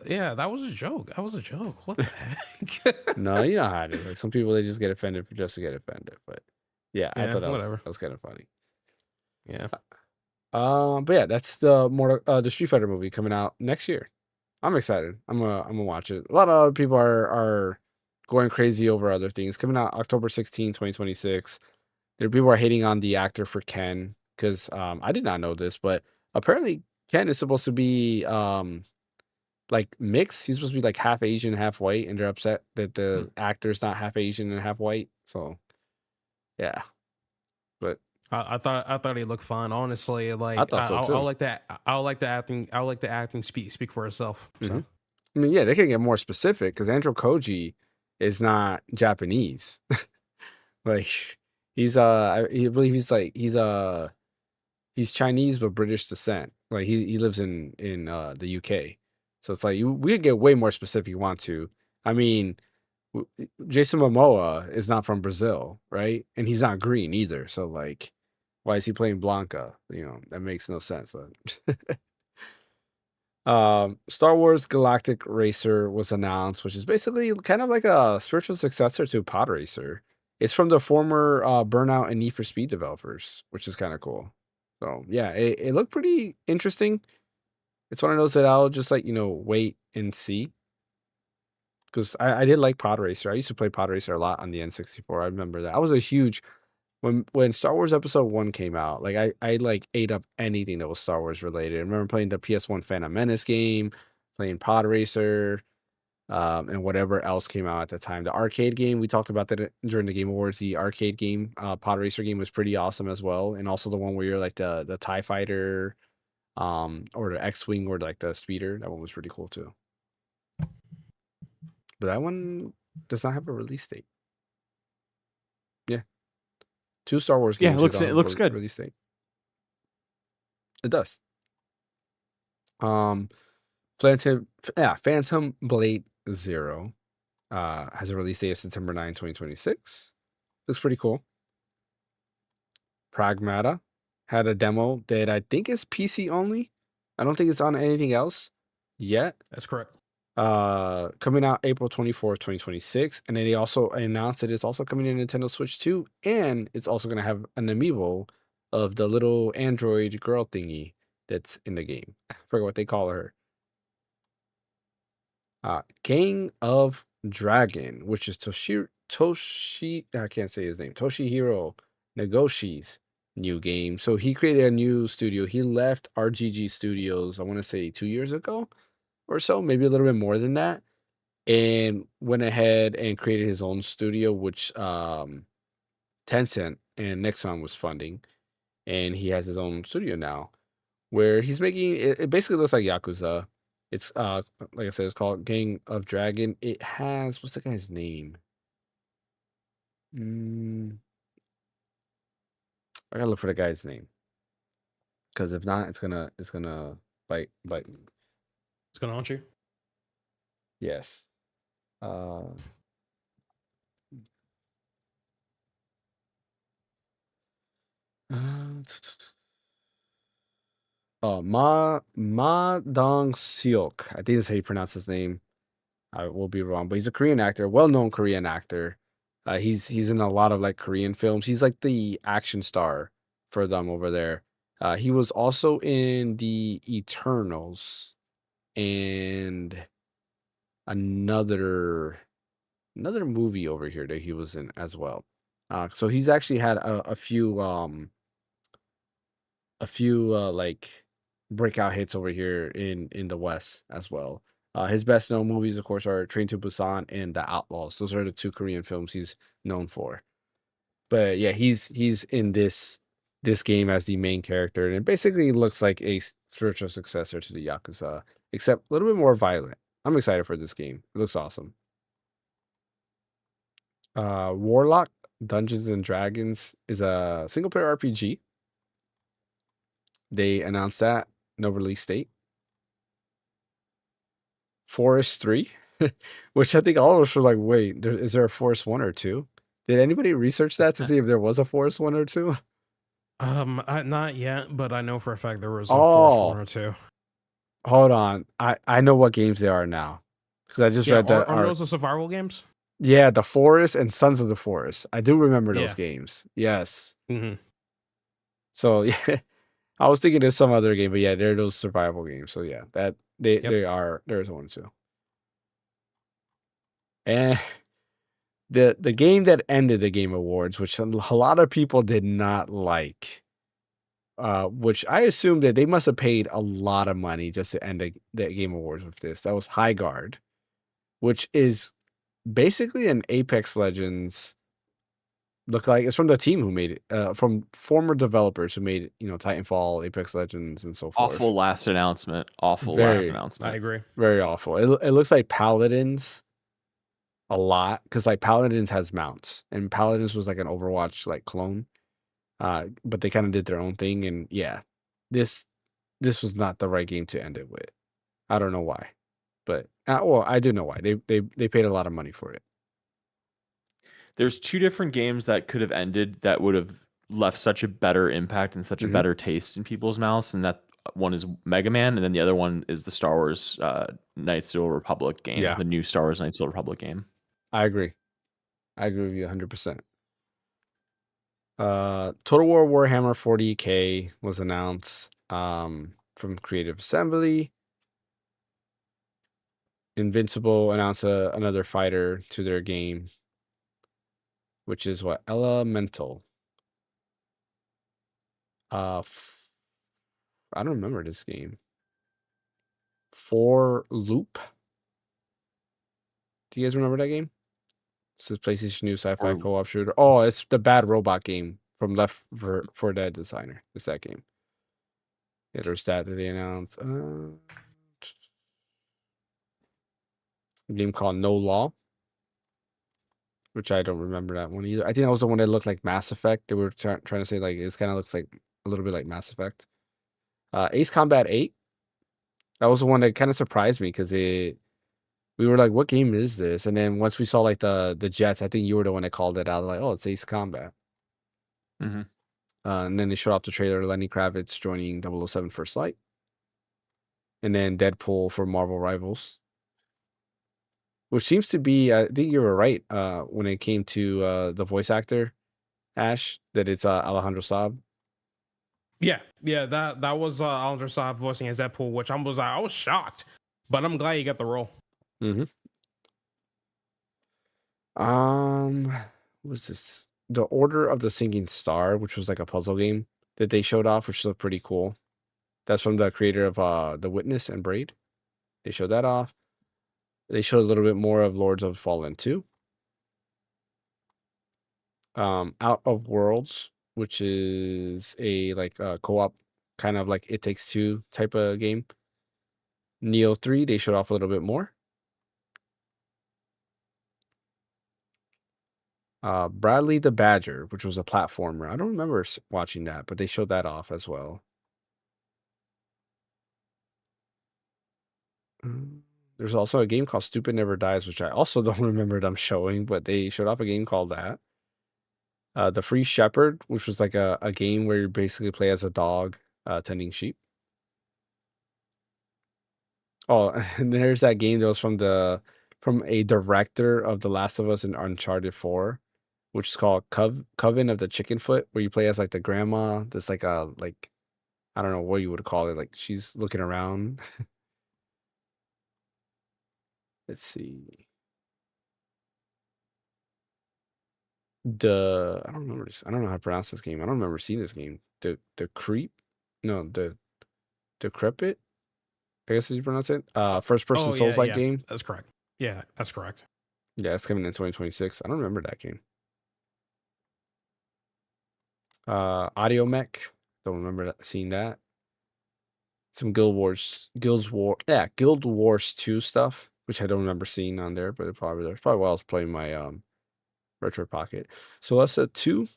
yeah, that was a joke. That was a joke. What the heck? no, you know how it is. Like some people they just get offended just to get offended. But yeah, I Yeah, thought that was whatever. kind of funny. Yeah. But yeah, that's the Street Fighter movie coming out next year. I'm excited. I'm gonna watch it. A lot of other people are going crazy over other things. Coming out October 16, 2026. There people are hating on the actor for Ken because I did not know this, but apparently Ken is supposed to be like mixed. He's supposed to be like half Asian, half white, and they're upset that the actor's not half Asian and half white. So yeah, but I thought he looked fun. Honestly, I like thought so I too. like that. I like the acting. I like the acting speak for itself. So Mhm. I mean, yeah, they can get more specific because Andrew Koji is not Japanese. Like he's I believe he's Chinese but British descent. Like he lives in the UK. So it's like we could get way more specific if you want to. I mean, Jason Momoa is not from Brazil, right? And he's not green either. So like, why is he playing Blanca? You know, that makes no sense. Star Wars Galactic Racer was announced, which is basically kind of like a spiritual successor to Pod Racer. It's from the former Burnout and Need for Speed developers, which is kind of cool. So yeah, it looked pretty interesting. It's one of those that I'll just like, wait and see. Because I did like Pod Racer. I used to play Pod Racer a lot on the N64. I remember that. I was a huge when Star Wars Episode 1 came out, like I like ate up anything that was Star Wars related. I remember playing the PS1 Phantom Menace game, playing Pod Racer, and whatever else came out at the time. The arcade game, we talked about that during the Game Awards. The arcade game, Pod Racer game was pretty awesome as well. And also the one where you're like the TIE fighter, or the X-Wing or like the speeder. That one was pretty cool too. But that one does not have a release date. Yeah. 2 Star Wars Yeah, games it that don't looks have a good. release date. It does. Um, Phantom Blade Zero has a release date of September 9, 2026. Looks pretty cool. Pragmata had a demo that I think is PC only. I don't think it's on anything else yet. that's correct. Coming out April 24th, 2026. And then they also announced that it's also coming to Nintendo Switch 2, and it's also going to have an amiibo of the little android girl thingy that's in the game. I forget what they call her. King of Dragon, which is I can't say his name. Toshihiro Negoshi's new game. So he created a new studio. He left RGG Studios, I want to say 2 years ago or so, maybe a little bit more than that, and went ahead and created his own studio, which Tencent and Nexon was funding, and he has his own studio now, where he's making it basically looks like Yakuza. It's like I said, it's called Gang of Dragon. It has what's the guy's name? I gotta look for the guy's name, because if not, it's gonna bite me. It's gonna haunt you. Yes. Ma Dong Seok. I think that's how you pronounce his name. I will be wrong, but he's a Korean actor, well-known Korean actor. He's in a lot of like Korean films. He's like the action star for them over there. He was also in the Eternals and another movie over here that he was in as well. So he's actually had a few like breakout hits over here in the West as well. His best known movies, of course, are Train to Busan and The Outlaws. Those are the 2 Korean films he's known for. But yeah, he's in this game as the main character, and it basically looks like a spiritual successor to the Yakuza, except a little bit more violent. I'm excited for this game. It looks awesome. Warlock Dungeons and Dragons is a single player RPG. They announced that, no release date. Forest 3, which I think all of us were like, wait, is there a Forest 1 or 2? Did anybody research that to see if there was a Forest 1 or 2? Not yet, but I know for a fact there was a Force 1 or 2. Hold on. I know what games they are now, because I just read that. Are those the survival games? Yeah, The Forest and Sons of the Forest. I do remember those games. Yes. Mm-hmm. So yeah, I was thinking there's some other game, but yeah, they're those survival games. So yeah, that Yep. there's one too. And the game that ended the Game Awards, which a lot of people did not like, which I assume that they must have paid a lot of money just to end the Game Awards with this. That was High Guard, which is basically an Apex Legends look like. It's from the team who made it, from former developers who made Titanfall, Apex Legends, and so forth. Awful last announcement. Awful last Very, announcement. I agree. very awful. It looks like Paladins a lot because like Paladins has mounts, and Paladins was like an Overwatch like clone, but they kind of did their own thing, and yeah, this was not the right game to end it with. I don't know why, but well, I do know why. They paid a lot of money for it. There's two different games that could have ended that would have left such a better impact and such a better taste in people's mouths, and that one is Mega Man, and then the other one is the Star Wars Knights of the Old Republic game, Yeah. the new Star Wars Knights of the Old Republic game. I agree. I agree with you 100%. Total War Warhammer 40K was announced from Creative Assembly. Invincible announced another fighter to their game, which is what? Elemental. I don't remember this game. For Loop. Do you guys remember that game? It's this PlayStation new sci-fi co-op shooter. Oh, it's the bad robot game from Left 4 Dead designer. It's that game. Yeah, there's that they announced. A game called No Law, which I don't remember that one either. I think that was the one that looked like Mass Effect. They were trying to say like it kind of looks like a little bit like Mass Effect. Ace Combat 8. That was the one that kind of surprised me because we were like, what game is this? And then once we saw like the jets, I think you were the one that called it out. Like, oh, it's Ace Combat. Mm-hmm. And then they showed off the trailer, Lenny Kravitz joining 007 First Light. And then Deadpool for Marvel Rivals. Which seems to be, I think you were right when it came to the voice actor, Ash, that it's Alejandro Saab. Yeah, that was Alejandro Saab voicing as Deadpool, which I was shocked, but I'm glad he got the role. Mm-hmm. What was this? The Order of the Sinking Star, which was like a puzzle game that they showed off, which looked pretty cool. That's from the creator of The Witness and Braid. They showed that off. They showed a little bit more of Lords of Fallen 2. Out of Worlds, which is a like co-op kind of like It Takes Two type of game. Neo 3, they showed off a little bit more. Bradley the Badger, which was a platformer. I don't remember watching that, but they showed that off as well. There's also a game called Stupid Never Dies, which I also don't remember them showing, but they showed off a game called that. The Free Shepherd, which was like a game where you basically play as a dog tending sheep. Oh, and there's that game that was from a director of The Last of Us and Uncharted 4, which is called Coven of the Chicken Foot, where you play as like the grandma. That's like I don't know what you would call it. Like she's looking around. Let's see. I don't remember this. I don't know how to pronounce this game. I don't remember seeing this game. The Decrepit. I guess as you pronounce it. First person Souls-like game. That's correct. Yeah, that's correct. Yeah, it's coming in 2026. I don't remember that game. Audio Mech. Don't remember seeing that. Some Guild Wars 2 stuff, which I don't remember seeing on there, but it's probably while I was playing my Retro Pocket. Celeste 2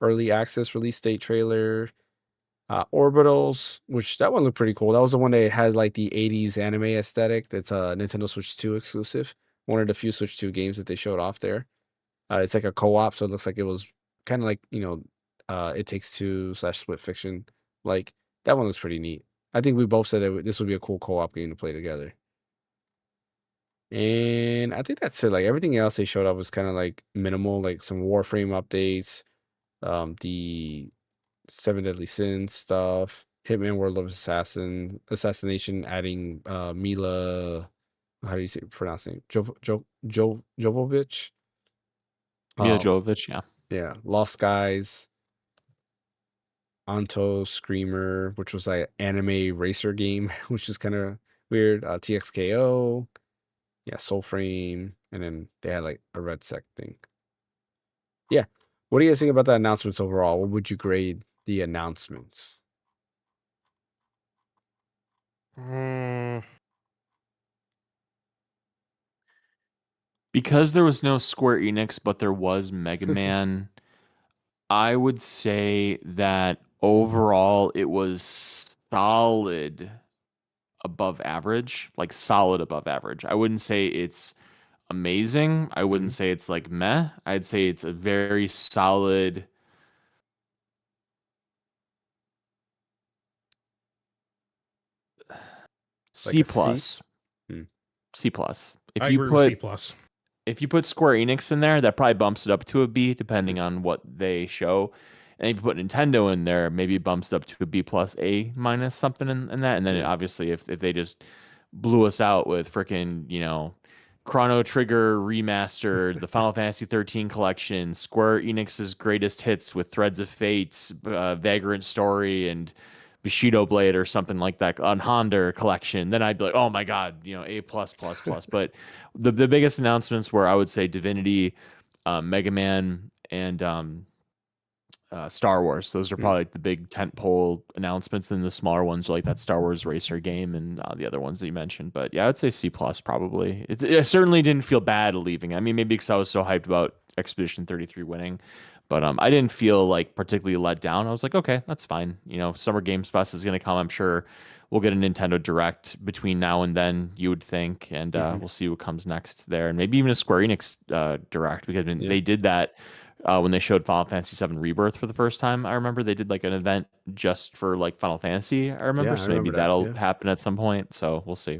early access release date trailer. Orbitals, which that one looked pretty cool. That was the one that had like the 80s anime aesthetic. That's a Nintendo Switch 2 exclusive. One of the few Switch 2 games that they showed off there. It's like a co-op, so it looks like it was kind of like, It Takes Two / Split Fiction. Like, that one looks pretty neat. I think we both said that this would be a cool co-op game to play together. And I think that's it. Like, everything else they showed up was kind of like minimal, like some Warframe updates, the 7 Deadly Sins stuff. Hitman World of Assassination, adding Mila. How do you pronounce it? Jovovich. Mila Jovovich, yeah. Yeah, Lost Skies, Anto Screamer, which was like anime racer game, which is kind of weird. TXKO, yeah, Soulframe, and then they had like a Red Sec thing. Yeah, what do you guys think about the announcements overall? What would you grade the announcements? Because there was no Square Enix, but there was Mega Man, I would say that overall it was solid above average, like solid above average. I wouldn't say it's amazing. I wouldn't say it's like meh. I'd say it's a very solid. C Like a C? plus. Hmm. C plus. I agree with C plus. If you put Square Enix in there, that probably bumps it up to a B, depending on what they show. And if you put Nintendo in there, maybe it bumps it up to a B plus, A minus, something in that. And then obviously, if they just blew us out with freaking, Chrono Trigger remastered, the Final Fantasy 13 collection, Square Enix's greatest hits with Threads of Fate, Vagrant Story, and Bushido Blade or something like that on Honda collection, then I'd be like, oh my god, A plus plus plus. But the biggest announcements were, I would say, Divinity, Mega Man, and Star Wars. Those are probably like the big tentpole announcements, and the smaller ones are like that Star Wars racer game and the other ones that you mentioned. But yeah, I'd say C plus probably. It certainly didn't feel bad leaving. I mean, maybe because I was so hyped about Expedition 33 winning. But I didn't feel like particularly let down. I was like, okay, that's fine. Summer Games Fest is going to come. I'm sure we'll get a Nintendo Direct between now and then, you would think. And we'll see what comes next there. And maybe even a Square Enix Direct, because they did that when they showed Final Fantasy VII Rebirth for the first time. I remember they did like an event just for like Final Fantasy. I remember. Yeah, so I remember maybe that'll that. happen at some point. So we'll see.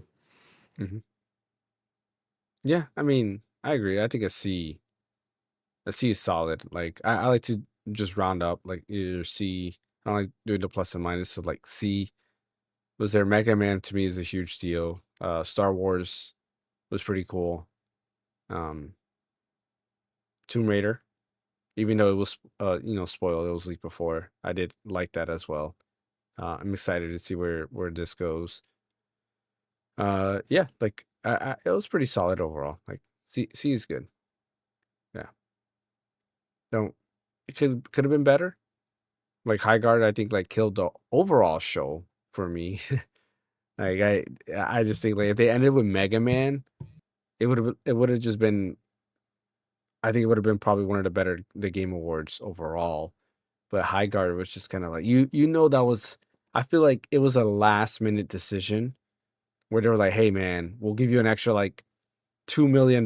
Yeah, I mean, I agree. I think a C is solid. Like I like to just round up like either C. I don't like doing the plus and minus. So like C was there. Mega Man to me is a huge deal. Star Wars was pretty cool. Tomb Raider, even though it was spoiled, it was leaked before. I did like that as well. I'm excited to see where this goes. Yeah, like it was pretty solid overall. Like C is good. Yeah. Don't it could have been better. Like High Guard, I think like killed the overall show for me. Like I just think like if they ended with Mega Man, it would have just been. I think it would have been probably one of the Game Awards overall. But High Guard was just kind of like that was. I feel like it was a last minute decision where they were like, "Hey man, we'll give you an extra like $2 million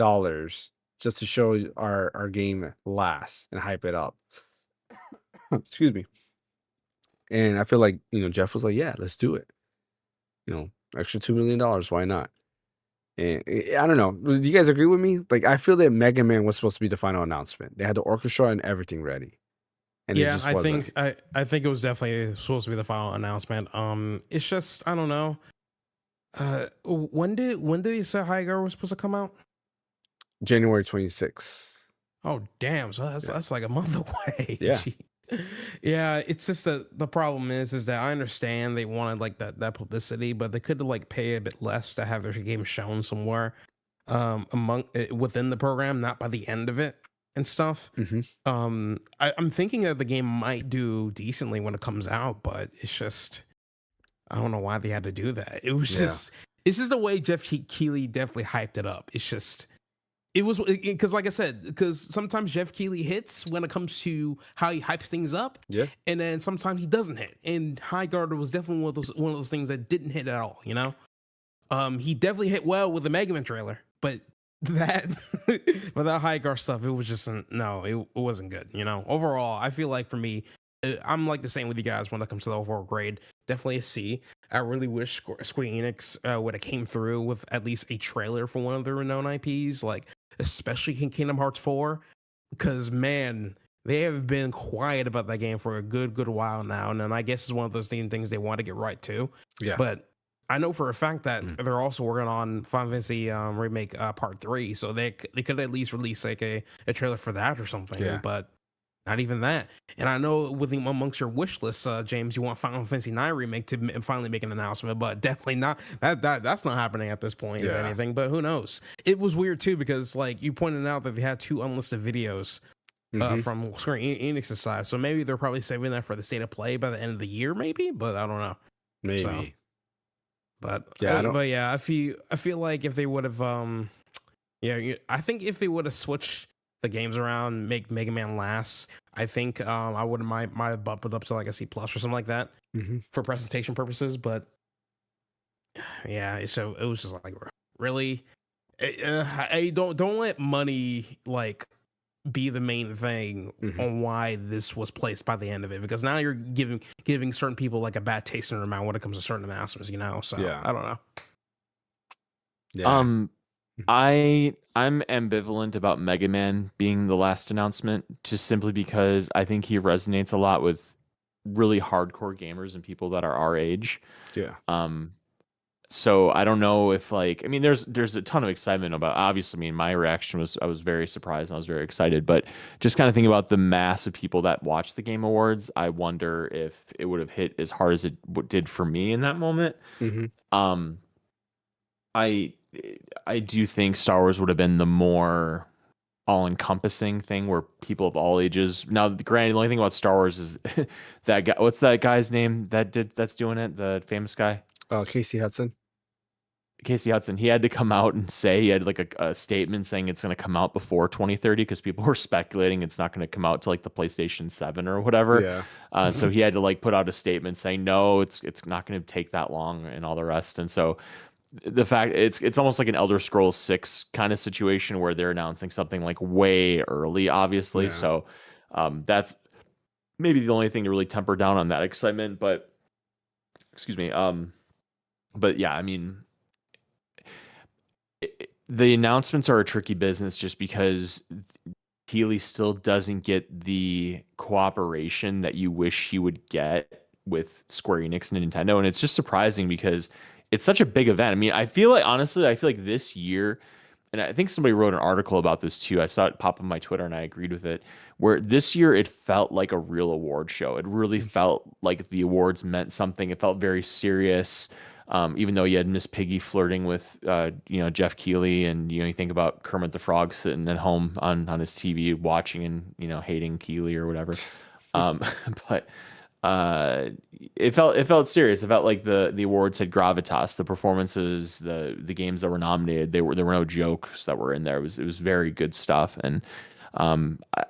just to show our game last and hype it up." Excuse me. And I feel like Jeff was like, "Yeah, let's do it. Extra $2 million, why not?" And I don't know. Do you guys agree with me? Like, I feel that Mega Man was supposed to be the final announcement. They had the orchestra and everything ready, and it just wasn't. I think it was definitely supposed to be the final announcement. It's just I don't know. When did you say High Guard was supposed to come out? January 26th. Oh damn! So that's like a month away. Yeah. Yeah, it's just the problem is that I understand they wanted like that publicity, but they could like pay a bit less to have their game shown somewhere within the program, not by the end of it and stuff. I'm thinking that the game might do decently when it comes out, but it's just I don't know why they had to do that. It was it's just the way Jeff Keighley definitely hyped it up. It's just it was because, like I said, because sometimes Jeff Keighley hits when it comes to how he hypes things up, and then sometimes he doesn't hit. And High Guard was definitely one of those things that didn't hit at all. He definitely hit well with the Mega Man trailer, but that High Guard stuff, it was just it wasn't good. Overall, I feel like for me, I'm like the same with you guys when it comes to the overall grade. Definitely a C. I really wish Square Enix would have came through with at least a trailer for one of their renowned IPs, like especially in Kingdom Hearts 4, because man, they have been quiet about that game for a good while now, and then I guess it's one of those things they want to get right too. Yeah. But I know for a fact that Mm. they're also working on Final Fantasy remake Part 3, so they could at least release like a trailer for that or something. Yeah. But not even that. And I know within amongst your wish list, James, you want Final Fantasy 9 remake to finally make an announcement, but definitely not that's not happening at this point, if Yeah. anything. But who knows? It was weird too because like you pointed out that they had 2 unlisted videos Mhm. from Square Enix's side, so maybe they're probably saving that for the state of play by the end of the year, maybe. But I don't know. Maybe. So, but Yeah, I don't- but yeah, I feel like if they would have I think if they would have switched the games around, make Mega Man last, I think I would might have bumped it up to like a C plus or something like that Mhm. for presentation purposes. But yeah, so it was just like really, I don't let money like be the main thing Mhm. on why this was placed by the end of it, because now you're giving certain people like a bad taste in their mouth when it comes to certain announcements, So Yeah. I don't know. Yeah. I'm ambivalent about Mega Man being the last announcement, just simply because I think he resonates a lot with really hardcore gamers and people that are our age. Yeah. So I don't know if like, I mean, there's a ton of excitement about, obviously, I mean, my reaction was I was very surprised and I was very excited, but just kind of thinking about the mass of people that watch the Game Awards, I wonder if it would have hit as hard as it did for me in that moment. Mhm. I I do think Star Wars would have been the more all-encompassing thing where people of all ages. Now, granted, the only thing about Star Wars is that guy. What's that guy's name that's doing it? The famous guy, Casey Hudson. Casey Hudson. He had to come out and say he had like a statement saying it's going to come out before 2030 because people were speculating it's not going to come out to like the PlayStation 7 or whatever. Yeah. So he had to like put out a statement saying no, it's not going to take that long and all the rest. And so the fact it's almost like an Elder Scrolls 6 kind of situation where they're announcing something like way early, obviously. Yeah. So that's maybe the only thing to really temper down on that excitement. But excuse me. But yeah, I mean, the announcements are a tricky business just because Keighley still doesn't get the cooperation that you wish he would get with Square Enix and Nintendo. And it's just surprising because it's such a big event. I mean, I feel like this year, and I think somebody wrote an article about this too. I saw it pop on my Twitter and I agreed with it, where this year it felt like a real award show. It really felt like the awards meant something. It felt very serious. Even though you had Miss Piggy flirting with, Jeff Keighley, and you think about Kermit the Frog sitting at home on his TV watching and hating Keighley or whatever. But it felt serious. It felt like the awards had gravitas. The performances, the games that were nominated, there were no jokes that were in there. It was very good stuff, and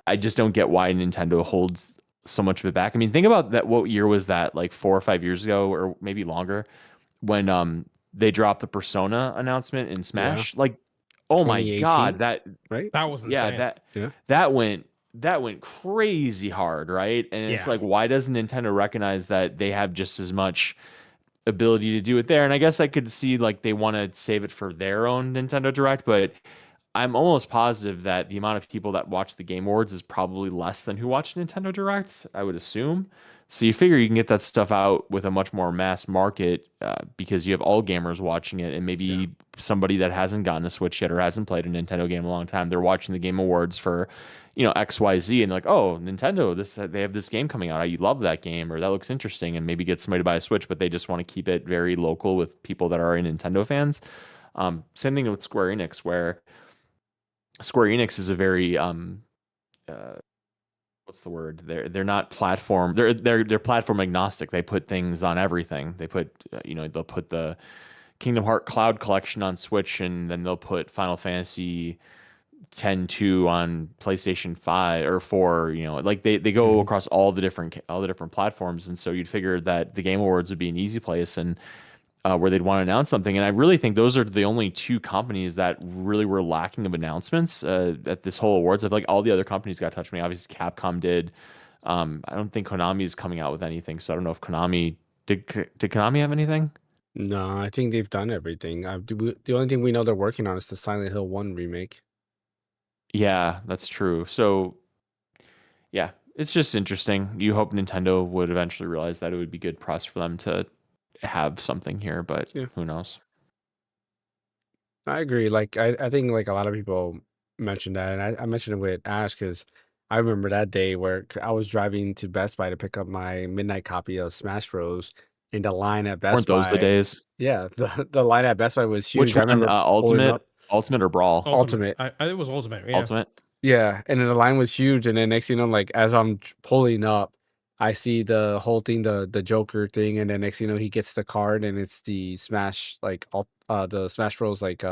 I just don't get why Nintendo holds so much of it back. I mean, think about that. What year was that? Like 4 or 5 years ago, or maybe longer, when they dropped the Persona announcement in Smash. Like, oh my 2018, god, right? That was insane. that went crazy hard, right? And it's Yeah. like, why doesn't Nintendo recognize that they have just as much ability to do it there? And I guess I could see like they want to save it for their own Nintendo Direct, but I'm almost positive that the amount of people that watch the Game Awards is probably less than who watch Nintendo Direct, I would assume. So you figure you can get that stuff out with a much more mass market because you have all gamers watching it, and maybe somebody that hasn't gotten a Switch yet or hasn't played a Nintendo game in a long time, they're watching the Game Awards for, XYZ, and they're like, oh, Nintendo, they have this game coming out. I love that game, or that looks interesting, and maybe get somebody to buy a Switch, but they just want to keep it very local with people that are Nintendo fans. Same thing with Square Enix, where Square Enix is a very what's the word? They're not platform. They're platform agnostic. They put things on everything. They put they'll put the Kingdom Heart Cloud Collection on Switch, and then they'll put Final Fantasy 10-2 on PlayStation 5 or 4. Like they go across all the different platforms, and so you'd figure that the Game Awards would be an easy place and where they'd want to announce something. And I really think those are the only 2 companies that really were lacking of announcements at this whole awards. I feel like all the other companies got touched. I mean, obviously Capcom did. I don't think Konami is coming out with anything, so I don't know if Konami did Konami have anything? No, I think they've done everything. The only thing we know they're working on is the Silent Hill 1 remake. Yeah, that's true. So yeah, it's just interesting. You hope Nintendo would eventually realize that it would be good press for them to have something here, but Yeah. who knows? I agree. Like I think like a lot of people mentioned that, and I mentioned it with Ash because I remember that day where I was driving to Best Buy to pick up my midnight copy of Smash Bros. In the line at Best Weren't those the Buy. days? Yeah, the line at Best Buy was Which huge. I one? remember pulling Ultimate, up Ultimate or Brawl? Ultimate. Ultimate. I think it was Ultimate. Yeah. Ultimate. Yeah, and then the line was huge, and then next thing you know, like as I'm pulling up, I see the whole thing, the Joker thing, and then next thing you know, he gets the card, and it's the Smash like the Smash Bros like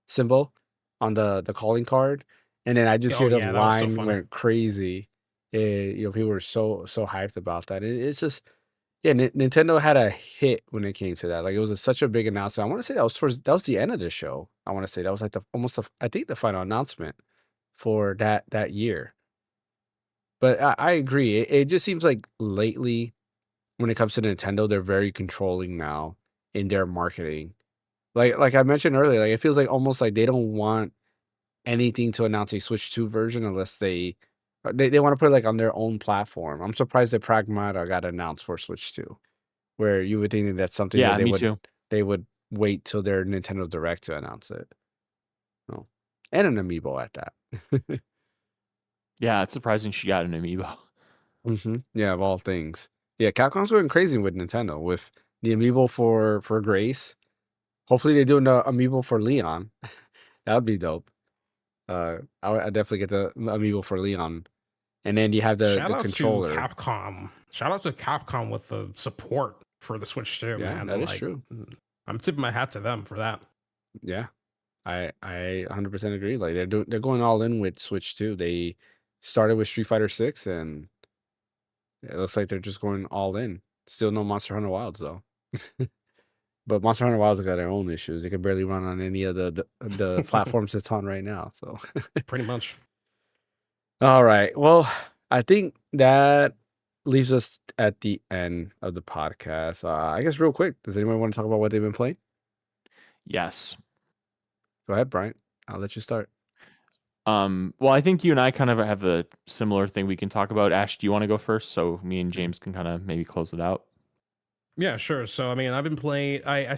symbol on the calling card, and then I just Oh hear the yeah, that was so line funny. went crazy. People were so hyped about that. It's just yeah, Nintendo had a hit when it came to that. Like it was such a big announcement. I want to say that was the end of the show. I want to say that was like I think the final announcement for that year. But I agree. It just seems like lately, when it comes to Nintendo, they're very controlling now in their marketing. Like I mentioned earlier, like it feels like almost like they don't want anything to announce a Switch 2 version unless they want to put it like on their own platform. I'm surprised that Pragmata got announced for Switch 2, where you would think that that's something that Yeah, me too. they would wait till their Nintendo Direct to announce it. Oh, and an amiibo at that. Yeah, it's surprising she got an amiibo. Yeah, of all things. Yeah, Capcom's going crazy with Nintendo with the amiibo for Grace. Hopefully they do an amiibo for Leon. That would be dope. I definitely get the amiibo for Leon, and then you have Shout the out controller. to Capcom. Shout out to Capcom with the support for the Switch 2, Yeah, man. that is Like, true. I'm tipping my hat to them for that. Yeah, I 100% agree. Like they're going all in with Switch 2. They started with Street Fighter 6, and it looks like they're just going all in. Still no Monster Hunter Wilds though. But Monster Hunter Wilds got their own issues. It can barely run on any of the platforms it's on right now. So Pretty much. all right. Well, I think that leaves us at the end of the podcast. I guess real quick, does anyone want to talk about what they've been playing? Yes. Go ahead, Brian. I'll let you start. Well, I think you and I kind of have a similar thing we can talk about. Ash, do you want to go first so me and James can kind of maybe close it out? Yeah, sure. So I mean, I've been playing. I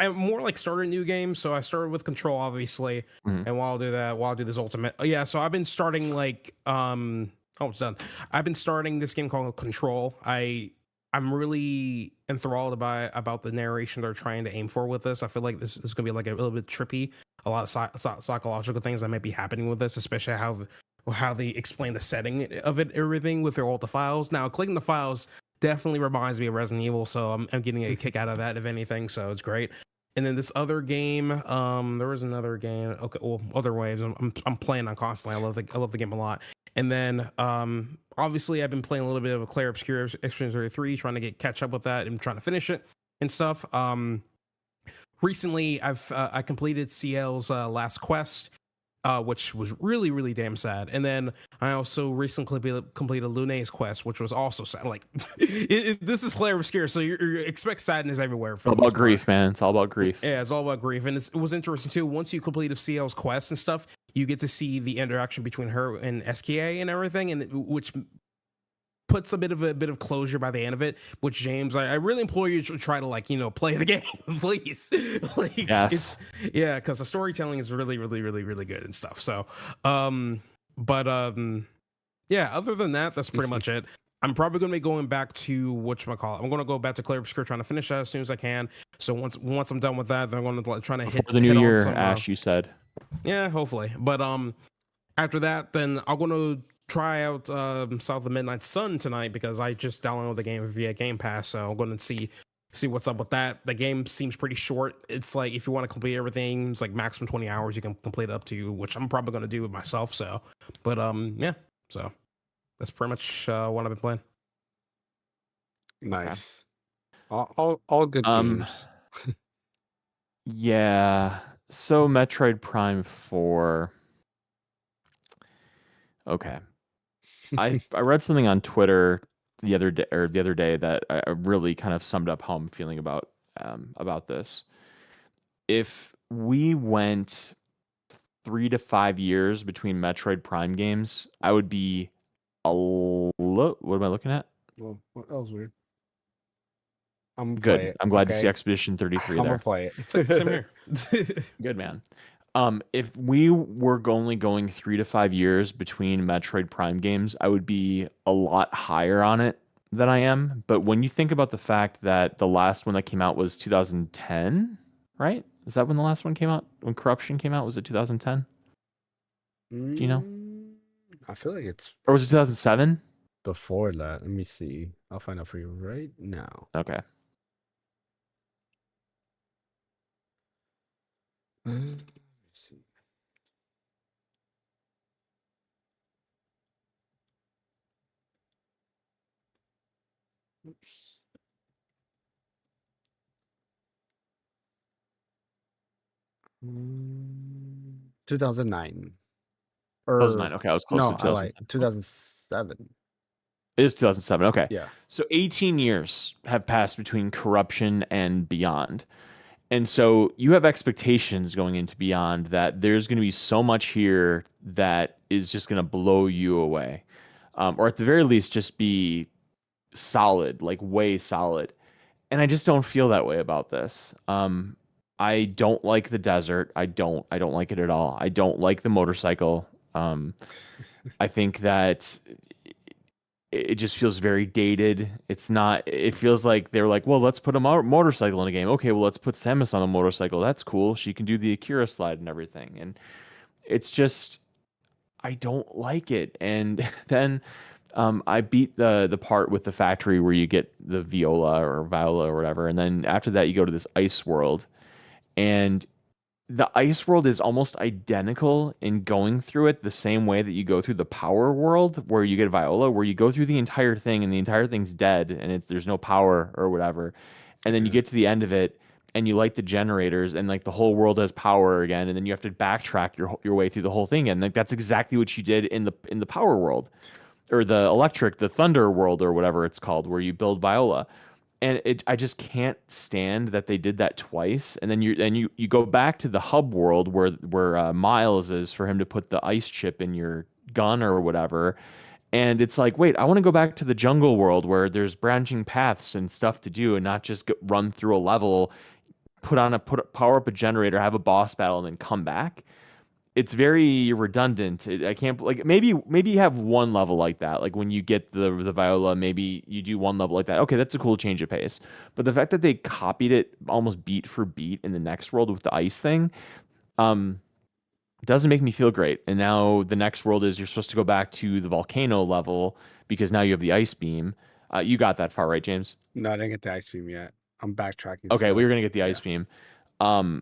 more like started a new game. So I started with Control, obviously, Mhm. and while I'll do this Ultimate. Yeah, so I've been starting like oh, it's done. I've been starting this game called Control. I'm really enthralled about the narration they're trying to aim for with this. I feel like this is gonna be like a little bit trippy. A lot of psychological things that might be happening with this, especially how they explain the setting of it, everything with all the files. Now, clicking the files definitely reminds me of Resident Evil, so I'm getting a kick out of that, if anything. So it's great. And then this other game, there was another game. Okay, well, Other Waves. I'm playing on constantly. I love the game a lot. And then obviously I've been playing a little bit of a Clair Obscur Expedition 3, trying to catch up with that and trying to finish it and stuff. Recently I completed CL's last quest, which was really, really damn sad. And then I also recently completed Lune's quest, which was also sad. Like, this is Clair Obscur, so you expect sadness everywhere. It's all about grief, man. It's all about grief. Yeah, it's all about grief. And it was interesting, too. Once you completed CL's quest and stuff, you get to see the interaction between her and SKA and everything, and which puts a bit of closure by the end of it. Which, James, I really implore you to try to play the game, please. Like, Yes. because the storytelling is really, really, really, really good and stuff. So yeah, other than that, that's pretty much it. I'm probably going to be going back to whatchamacallit. I'm going to go back to Clair Obscur, trying to finish that as soon as I can. So once I'm done with that, then I'm going to try to hit the new hit on year, some, Ash, you said. yeah, hopefully. But after that, then I'm going to try out South of the Midnight Sun tonight, because I just downloaded the game via Game Pass. So I'm going to see what's up with that. The game seems pretty short. It's like, if you want to complete everything, it's like maximum 20 hours you can complete it up to, which I'm probably going to do with myself. So, but yeah, so that's pretty much what I've been playing. Nice. All good games. Yeah. So Metroid Prime 4. Okay. I read something on Twitter the other day that I really kind of summed up how I'm feeling about this. If we went 3 to 5 years between Metroid Prime games, I would be What am I looking at? Well, what else weird? I'm gonna play Good. it. I'm glad to see Okay, Expedition 33 I'm gonna there. play Same it. here. Good, man. If we were only going 3 to 5 years between Metroid Prime games, I would be a lot higher on it than I am. But when you think about the fact that the last one that came out was 2010, right? Is that when the last one came out? When Corruption came out, was it 2010? Do you know? I feel like it's Or was it 2007? before that. Let me see. I'll find out for you right now. Okay. Let's see. Oops. 2009. Or 2009. Okay, I was close no, to I like 2010. 2007. It is 2007. Okay. Yeah. So 18 years have passed between Corruption and Beyond. And so you have expectations going into Beyond that there's going to be so much here that is just going to blow you away. Or at the very least, just be solid, like way solid. And I just don't feel that way about this. I don't like the desert. I don't like it at all. I don't like the motorcycle. I think that it just feels very dated. It's not. It feels like they're like, well, let's put a motorcycle in a game. Okay, well, let's put Samus on a motorcycle. That's cool. She can do the Akira slide and everything. And it's just, I don't like it. And then I beat the part with the factory where you get the Viola or whatever. And then after that, you go to this ice world, and the ice world is almost identical in going through it the same way that you go through the power world where you get Viola, where you go through the entire thing and the entire thing's dead and there's no power or whatever. And then you Yeah. get to the end of it and you light the generators and like the whole world has power again, and then you have to backtrack your way through the whole thing. And like that's exactly what you did in the power world, or the thunder world or whatever it's called, where you build Viola. And I just can't stand that they did that twice. And then you go back to the hub world where Miles is, for him to put the ice chip in your gun or whatever. And it's like, wait, I want to go back to the jungle world where there's branching paths and stuff to do, and not just run through a level, power up a generator, have a boss battle, and then come back. It's very redundant. I can't, like, maybe you have one level like that. Like when you get the Viola, maybe you do one level like that. Okay, that's a cool change of pace. But the fact that they copied it almost beat for beat in the next world with the ice thing, um, doesn't make me feel great. And now the next world is you're supposed to go back to the volcano level because now you have the ice beam. You got that far, right, James? No, I didn't get the ice beam yet. I'm backtracking Okay, well, still. you're gonna get the Yeah. ice beam. Um,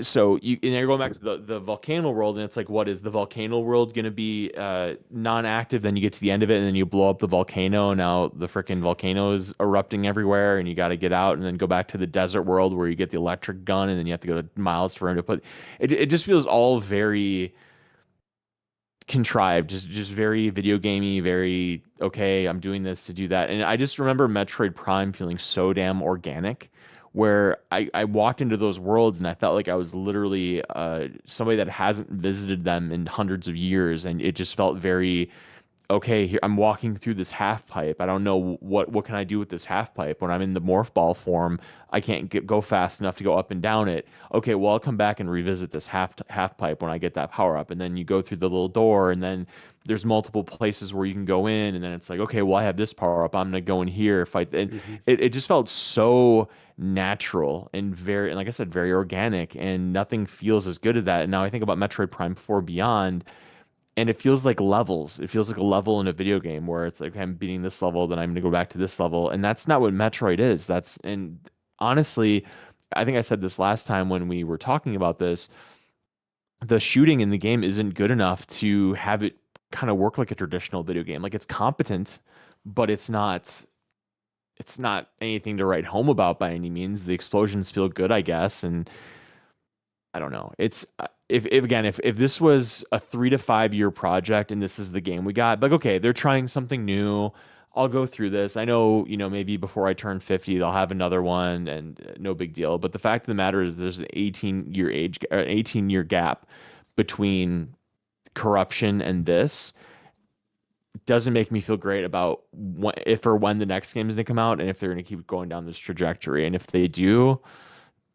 so you're going back to the volcano world, and it's like, what is the volcano world going to be non-active? Then you get to the end of it, and then you blow up the volcano. Now the freaking volcano is erupting everywhere, and you got to get out, and then go back to the desert world where you get the electric gun, and then you have to go to Miles for him to put. It just feels all very contrived, just very video gamey, very okay, I'm doing this to do that. And I just remember Metroid Prime feeling so damn organic, where I walked into those worlds and I felt like I was literally somebody that hasn't visited them in hundreds of years, and it just felt very okay, here I'm walking through this half pipe. I don't know what can I do with this half pipe. When I'm in the morph ball form, I can't go fast enough to go up and down it. Okay, well, I'll come back and revisit this half pipe when I get that power up. And then you go through the little door, and then there's multiple places where you can go in, and then it's like, okay, well, I have this power up. I'm gonna go in here, fight. And it just felt so natural and very, and like I said, very organic, and nothing feels as good as that. And now I think about Metroid Prime 4 Beyond, and it feels like levels. It feels like a level in a video game where it's like, okay, I'm beating this level, then I'm going to go back to this level. And that's not what Metroid is. And honestly, I think I said this last time when we were talking about this, the shooting in the game isn't good enough to have it kind of work like a traditional video game. Like, it's competent, but it's not anything to write home about by any means. The explosions feel good, I guess, and I don't know. It's if this was a 3 to 5 year project and this is the game we got, like, okay, they're trying something new. I'll go through this. I know, maybe before I turn 50, they'll have another one, and no big deal. But the fact of the matter is, there's an 18-year gap between Corruption and this. doesn't make me feel great about if or when the next game is going to come out, and if they're going to keep going down this trajectory. And if they do,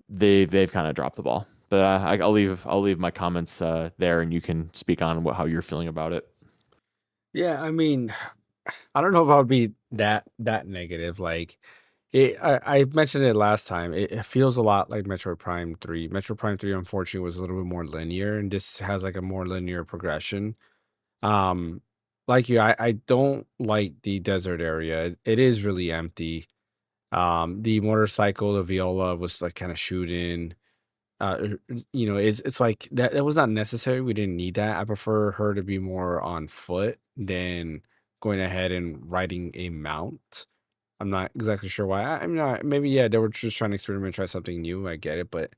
they've kind of dropped the ball. But I'll leave my comments there, and you can speak on how you're feeling about it. Yeah, I mean, I don't know if I would be that negative. Like, I mentioned it last time. It feels a lot like Metroid Prime 3. Metroid Prime 3, unfortunately, was a little bit more linear, and this has like a more linear progression. Um, like you, I don't like the desert area. It is really empty. The motorcycle, the Viola was like kind of shooting. It's like that was not necessary. We didn't need that. I prefer her to be more on foot than going ahead and riding a mount. I'm not exactly sure why. I'm not. Maybe yeah, they were just trying to experiment, try something new. I get it, but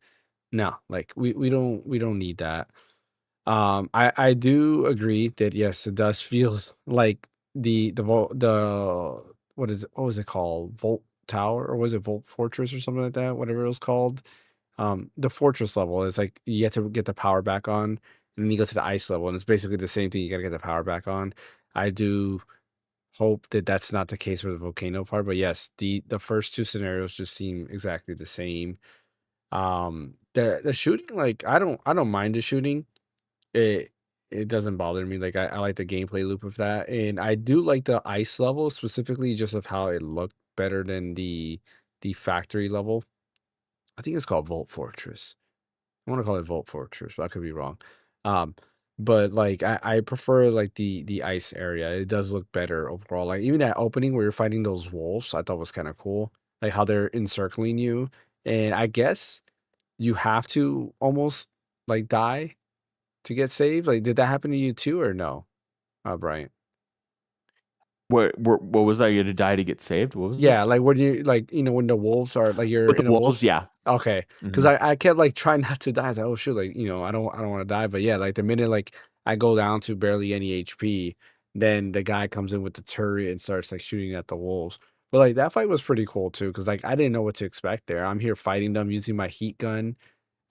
no, like we don't need that. I do agree that yes, it does feels like the what was it called, Volt Tower, or was it Volt Fortress or something like that, whatever it was called. The fortress level is like you have to get the power back on, and then you go to the ice level, and it's basically the same thing. You gotta get the power back on. I do hope that that's not the case for the volcano part, but yes, the first two scenarios just seem exactly the same. The shooting, like I don't mind the shooting. It it doesn't bother me. Like I like the gameplay loop of that, and I do like the ice level specifically just of how it looked better than the factory level. I think it's called Volt Fortress. I want to call it Volt Fortress, but I could be wrong. Um, but like I prefer like the ice area. It does look better overall. Like even that opening where you're fighting those wolves, I thought was kind of cool. Like how they're encircling you, and I guess you have to almost like die to get saved. Like, did that happen to you too, or no, Brian? What was that? You had to die to get saved? What was it? Yeah, like when you like when the wolves are like you're With the in a wolves, wolf. yeah. Okay, because Hmm. I kept like trying not to die. I was like, oh shoot, like I don't want to die. But yeah, like the minute like I go down to barely any HP, then the guy comes in with the turret and starts like shooting at the wolves. But like that fight was pretty cool too, because like I didn't know what to expect there. I'm here fighting them using my heat gun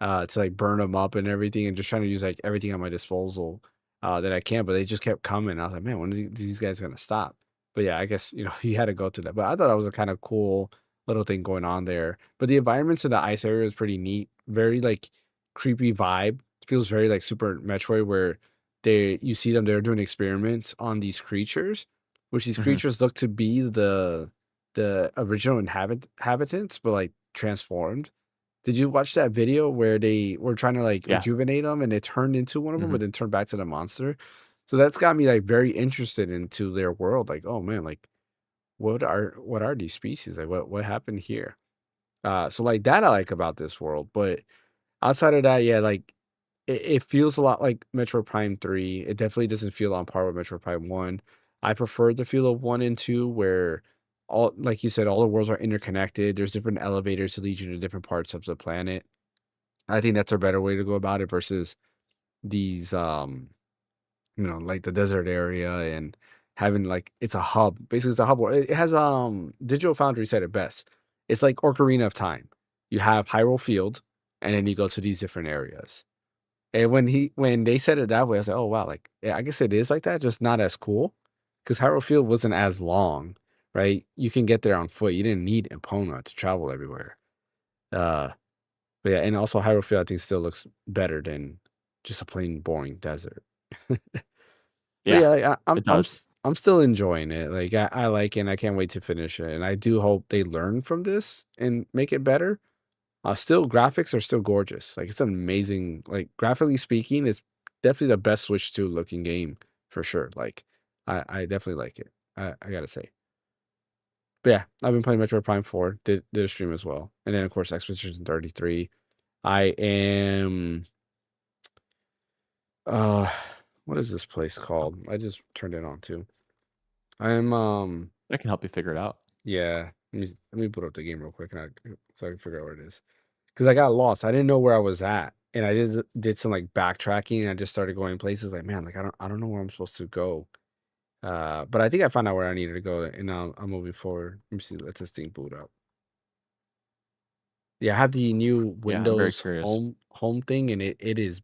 to like burn them up and everything, and just trying to use like everything at my disposal that I can. But they just kept coming. I was like, man, when are these guys gonna stop? But yeah, I guess you had to go to that. But I thought that was a kind of cool little thing going on there. But the environments in the ice area is pretty neat. Very like creepy vibe. It feels very like Super Metroid where you see them, they're doing experiments on these creatures, which these Hmm. creatures look to be the original inhabitants, but like transformed. Did you watch that video where they were trying to like Yeah. rejuvenate them and it turned into one of them, Hmm. but then turned back to the monster? So that's got me like very interested into their world. Like, oh man, like what are these species? Like what happened here? So like that I like about this world. But outside of that, yeah, like it feels a lot like Metro Prime 3. It definitely doesn't feel on par with Metro Prime 1. I prefer the feel of 1 and 2 where all like you said, all the worlds are interconnected. There's different elevators to lead you to different parts of the planet. I think that's a better way to go about it versus these like the desert area and having like it's a hub. Basically it's a hub. It has Digital Foundry said it best. It's like Ocarina of Time. You have Hyrule Field and then you go to these different areas. And when they said it that way, I was like, oh wow, like yeah, I guess it is like that, just not as cool. Because Hyrule Field wasn't as long, right? You can get there on foot. You didn't need Epona to travel everywhere. Uh but yeah, and also Hyrule Field I think still looks better than just a plain boring desert. But Yeah, yeah, it does. I'm still enjoying it. Like I like it and I can't wait to finish it. And I do hope they learn from this and make it better. Still graphics are still gorgeous. Like it's an amazing, like graphically speaking, it's definitely the best Switch 2 looking game for sure. Like I definitely like it. I gotta say. But yeah, I've been playing Metroid Prime 4, did a stream as well. And then of course Expedition 33. I am uh what is this place called? I just turned it on too. I'm I can help you figure it out. yeah, let me put up the game real quick so I can figure out where it is. Because I got lost. I didn't know where I was at. And I did some like backtracking and I just started going places like, man, like I don't know where I'm supposed to go. But I think I found out where I needed to go and now I'm moving forward. Let me see, let this thing boot up. Yeah, I have the new Yeah, I'm very Windows curious. home thing and it is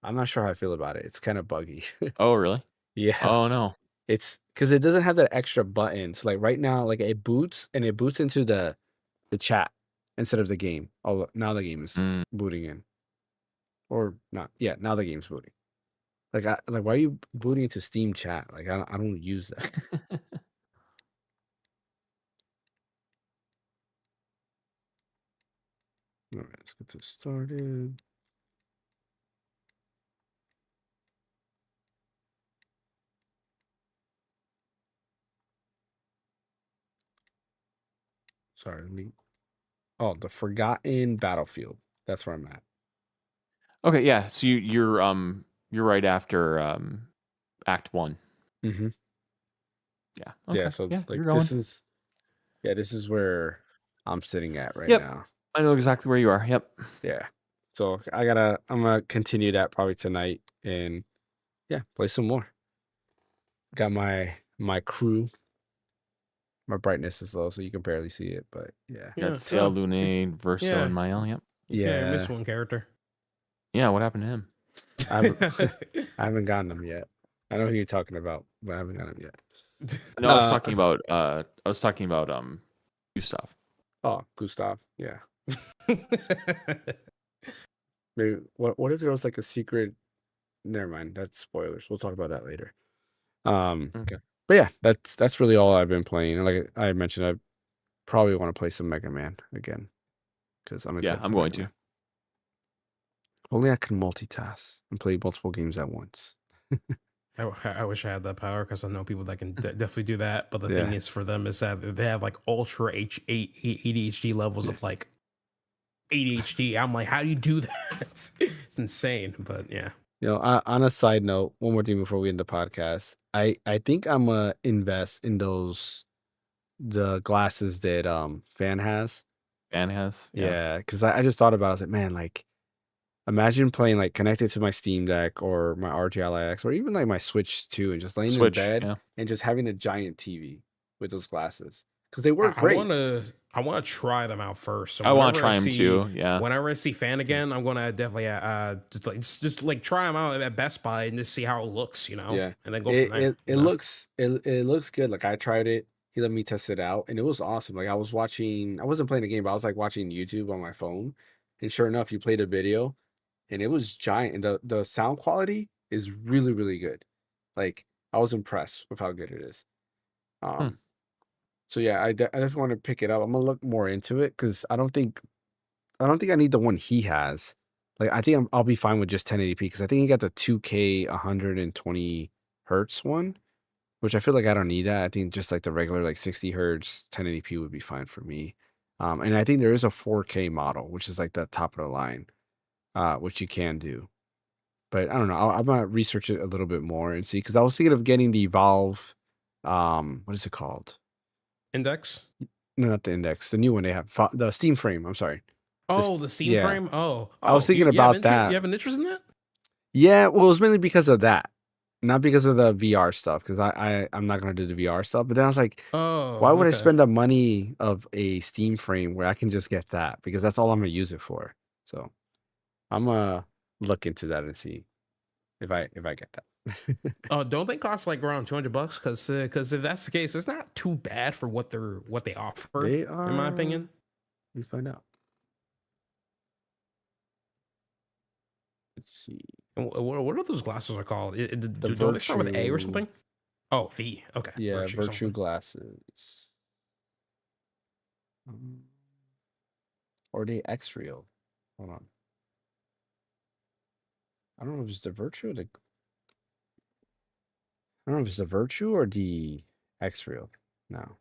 I'm not sure how I feel about it. It's kind of buggy. Oh, really? Yeah. Oh no. It's because it doesn't have that extra button. So like right now, like it boots into the chat instead of the game. Oh, now the game is Mm. booting in, or not? Yeah, now the game's booting. Like why are you booting into Steam chat? Like I don't use that. All right, let's get this started. Sorry, let me. Oh, the Forgotten Battlefield. That's where I'm at. Okay, yeah. So you're right after Act 1. Mm-hmm. Yeah. Yeah. Okay. So Yeah, like you're going. this is where I'm sitting at right Yep. now. I know exactly where you are. Yep. Yeah. So I'm gonna continue that probably tonight and yeah, play some more. Got my crew. My brightness is low, so you can barely see it, but yeah. Got Yeah. Sail, Oh, Lune, Verso, yeah. and Mael. Yep. Yeah, I missed Yeah. one character. Yeah. What happened to him? I haven't gotten them yet. I know who you're talking about, but I haven't gotten them yet. No, I was talking about Gustav. Oh, Gustav. Yeah. Maybe what if there was like a secret? Never mind. That's spoilers. We'll talk about that later. Okay. But yeah, that's really all I've been playing. Like I mentioned, I probably want to play some Mega Man again because I'm excited. Yeah, I'm for going Mega Man. to. Only I can multitask and play multiple games at once. I wish I had that power because I know people that can definitely do that. But the thing Yeah. is, for them, is that they have like ultra ADHD levels of like ADHD. I'm like, how do you do that? It's insane. But yeah. You know, on a side note, one more thing before we end the podcast. I think I'm gonna invest in the glasses that Fan has. Fan has. Yeah, because I just thought about it. I was like, man, like imagine playing like connected to my Steam Deck or my RGLX or even like my Switch 2 and just laying in Switch. bed Yeah. and just having a giant TV with those glasses because they work I great. I wanna try them out first. So I want to whenever try them too. Yeah. Whenever I see Fan again, I'm gonna definitely just like try them out at Best Buy and just see how it looks, you know, Yeah, and then go from there. it you know? looks it looks good. Like I tried it. He let me test it out, and it was awesome. Like I wasn't playing a game, but I was like watching YouTube on my phone, and sure enough, you played a video, and it was giant. And the sound quality is really really good. Like I was impressed with how good it is. So yeah, I just want to pick it up. I'm gonna look more into it because I don't think I need the one he has. Like I think I'll be fine with just 1080p because I think he got the 2K 120 hertz one, which I feel like I don't need that. I think just like the regular like 60 hertz 1080p would be fine for me. And I think there is a 4K model, which is like the top of the line, which you can do. But I don't know. I'm gonna research it a little bit more and see because I was thinking of getting the Valve, what is it called? Index. No, not the Index. The new one they have, the Steam Frame. I'm sorry. Oh, the Steam yeah. frame. Oh, I was thinking you have about that. You have an interest in that? Yeah, well, it was mainly because of that, not because of the VR stuff. Because I'm not gonna do the VR stuff. But then I was like, Oh, why would I okay. spend the money of a Steam Frame where I can just get that? Because that's all I'm gonna use it for. So I'm gonna look into that and see if I get that. Oh, don't they cost like around $200? Because if that's the case, it's not too bad for what they offer. They are, in my opinion. Let me find out. Let's see. And what are those glasses are called? Do they start with A or Virtue- something? Oh, V. Okay. Yeah, Virtue something. glasses. Or the X Real. Hold on. I don't know if it's the Virtue or the. I don't know if it's the Virtue or the X Real. No.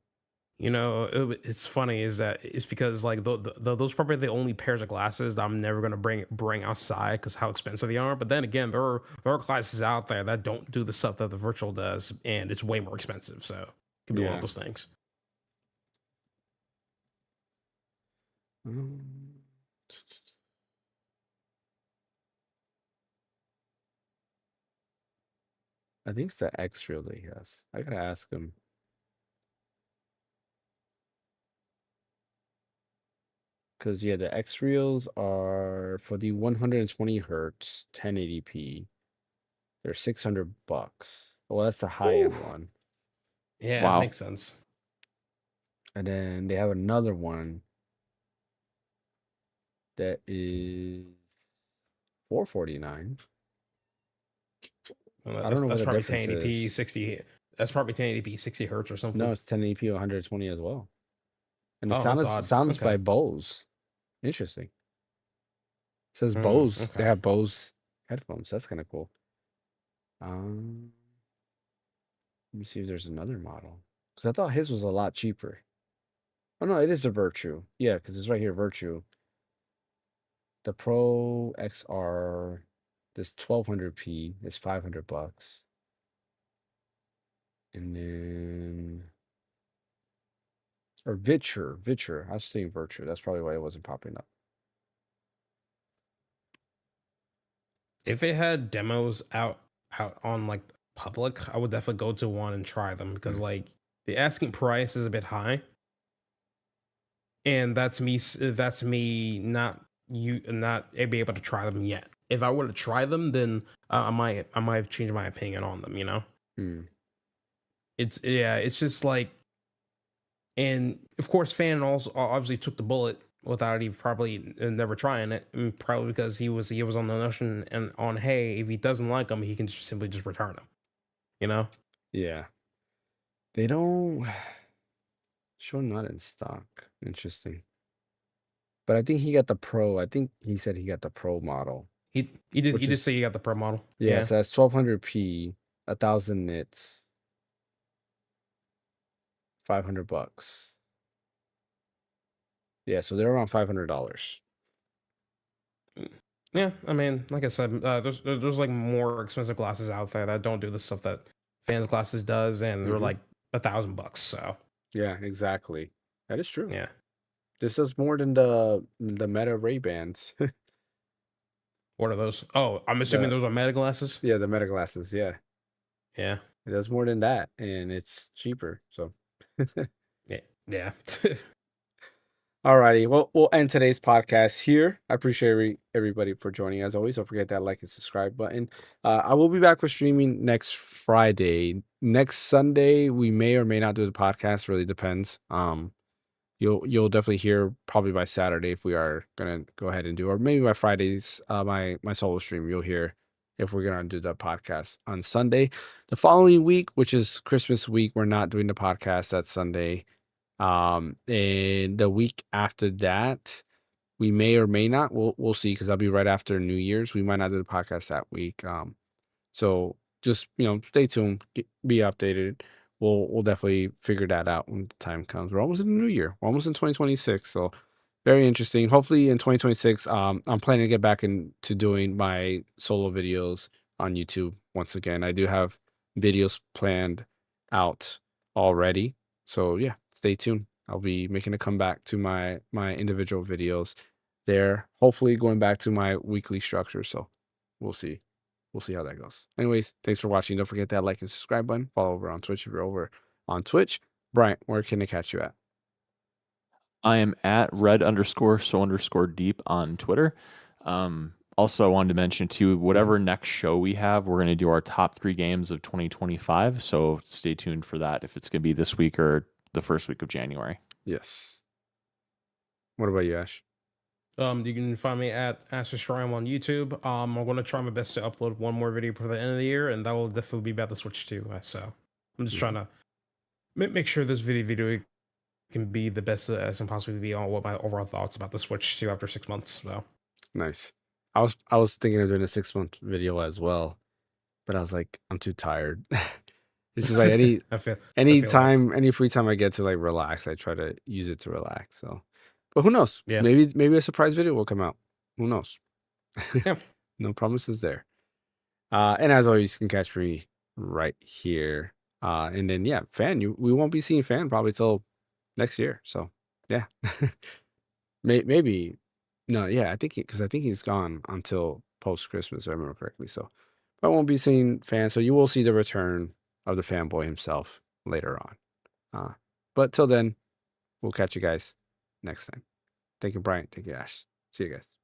You know, it's funny is that it's because like those are probably the only pairs of glasses that I'm never gonna bring outside because how expensive they are. But then again, there are glasses out there that don't do the stuff that the virtual does, and it's way more expensive. So it could be one Yeah. of those things. I think it's the X Real that he has. I gotta ask him. Because yeah, the X Reels are for the 120 hertz 1080p. They're $600. Well, that's the high end Oof. one. Yeah, it Wow. makes sense. And then they have another one that is $449. Well, I don't know what that's the probably difference 1080p is. 60. That's probably 1080p 60 hertz or No, something. it's 1080p 120 as well. And the Oh, sound that's is odd. sounds by Okay. Bose. Interesting. It says Bose. They Okay. have Bose headphones. That's kind of cool. Um, Let me see if there's another model. Because I thought his was a lot cheaper. Oh no, it is a Virtue. Yeah, because it's right here, Virtue. The Pro XR, this 1200p is $500. And then, or Viture. I was saying Virtue. That's probably why it wasn't popping up. If it had demos out on like public, I would definitely go to one and try them because like the asking price is a bit high, and that's me not be able to try them yet. If I were to try them, then I might have changed my opinion on them. You know, Hmm. it's just like, and of course, Fan also obviously took the bullet without even probably never trying it, and probably because he was on the notion and on, hey, if he doesn't like them, he can just simply just return them. You know. Yeah. They don't show not in stock. Interesting. But I think he got the Pro. I think he said he got the Pro model, He which did say is you got the Pro model. yeah. Yeah. So that's 1200p, 1000 nits, $500. Yeah, so they're around $500. Yeah, I mean, like I said, there's like more expensive glasses out there that don't do the stuff that Fans Glasses does, and they're Hmm. like $1,000. So Yeah, exactly. That is true. yeah, This is more than the Meta Ray Bans. what are those? Oh, I'm assuming the those are Meta glasses. Yeah, the Meta glasses. Yeah, Yeah, it does more than that, and it's cheaper. So. yeah, yeah. Alrighty, well, we'll end today's podcast here. I appreciate everybody for joining. As always, don't forget that like and subscribe button. I will be back with streaming next Friday. Next Sunday, we may or may not do the podcast. Really depends. You'll definitely hear probably by Saturday if we are gonna go ahead and do, or maybe by Fridays. My solo stream, you'll hear if we're gonna do the podcast on Sunday. The following week, which is Christmas week, we're not doing the podcast that Sunday. And the week after that, we may or may not. We'll see because that'll be right after New Year's. We might not do the podcast that week. So just stay tuned, be updated. We'll definitely figure that out when the time comes. We're almost in the new year. We're almost in 2026. So very interesting. Hopefully in 2026, I'm planning to get back into doing my solo videos on YouTube once again. I do have videos planned out already. So yeah, stay tuned. I'll be making a comeback to my individual videos there. Hopefully going back to my weekly structure. So we'll see. We'll see how that goes. Anyways, thanks for watching. Don't forget that like and subscribe button. Follow over on Twitch if you're over on Twitch. Bryant, where can they catch you at? I am at red_so_deep on Twitter. Also, I wanted to mention too, whatever next show we have, we're going to do our top 3 games of 2025. So stay tuned for that if it's going to be this week or the first week of January. Yes. What about you, Ash? You can find me at Astrostream on YouTube. I'm going to try my best to upload one more video for the end of the year, and that will definitely be about the Switch 2. So I'm just trying to make sure this video can be the best as can possibly be on what my overall thoughts about the Switch 2 after 6 months. So Nice. I was thinking of doing a 6-month video as well, but I was like, I'm too tired. It's just like any free time I get to like relax, I try to use it to relax. So, but who knows? Yeah. Maybe a surprise video will come out. Who knows? Yeah. No promises there. And as always, you can catch me right here. And then yeah, we won't be seeing Fan probably till next year. So yeah, maybe no, yeah, I think he's gone until post Christmas, if I remember correctly. So, but I won't be seeing Fan. So you will see the return of the fanboy himself later on. But till then, we'll catch you guys next time. Thank you, Bryant. Thank you, Ash. See you guys.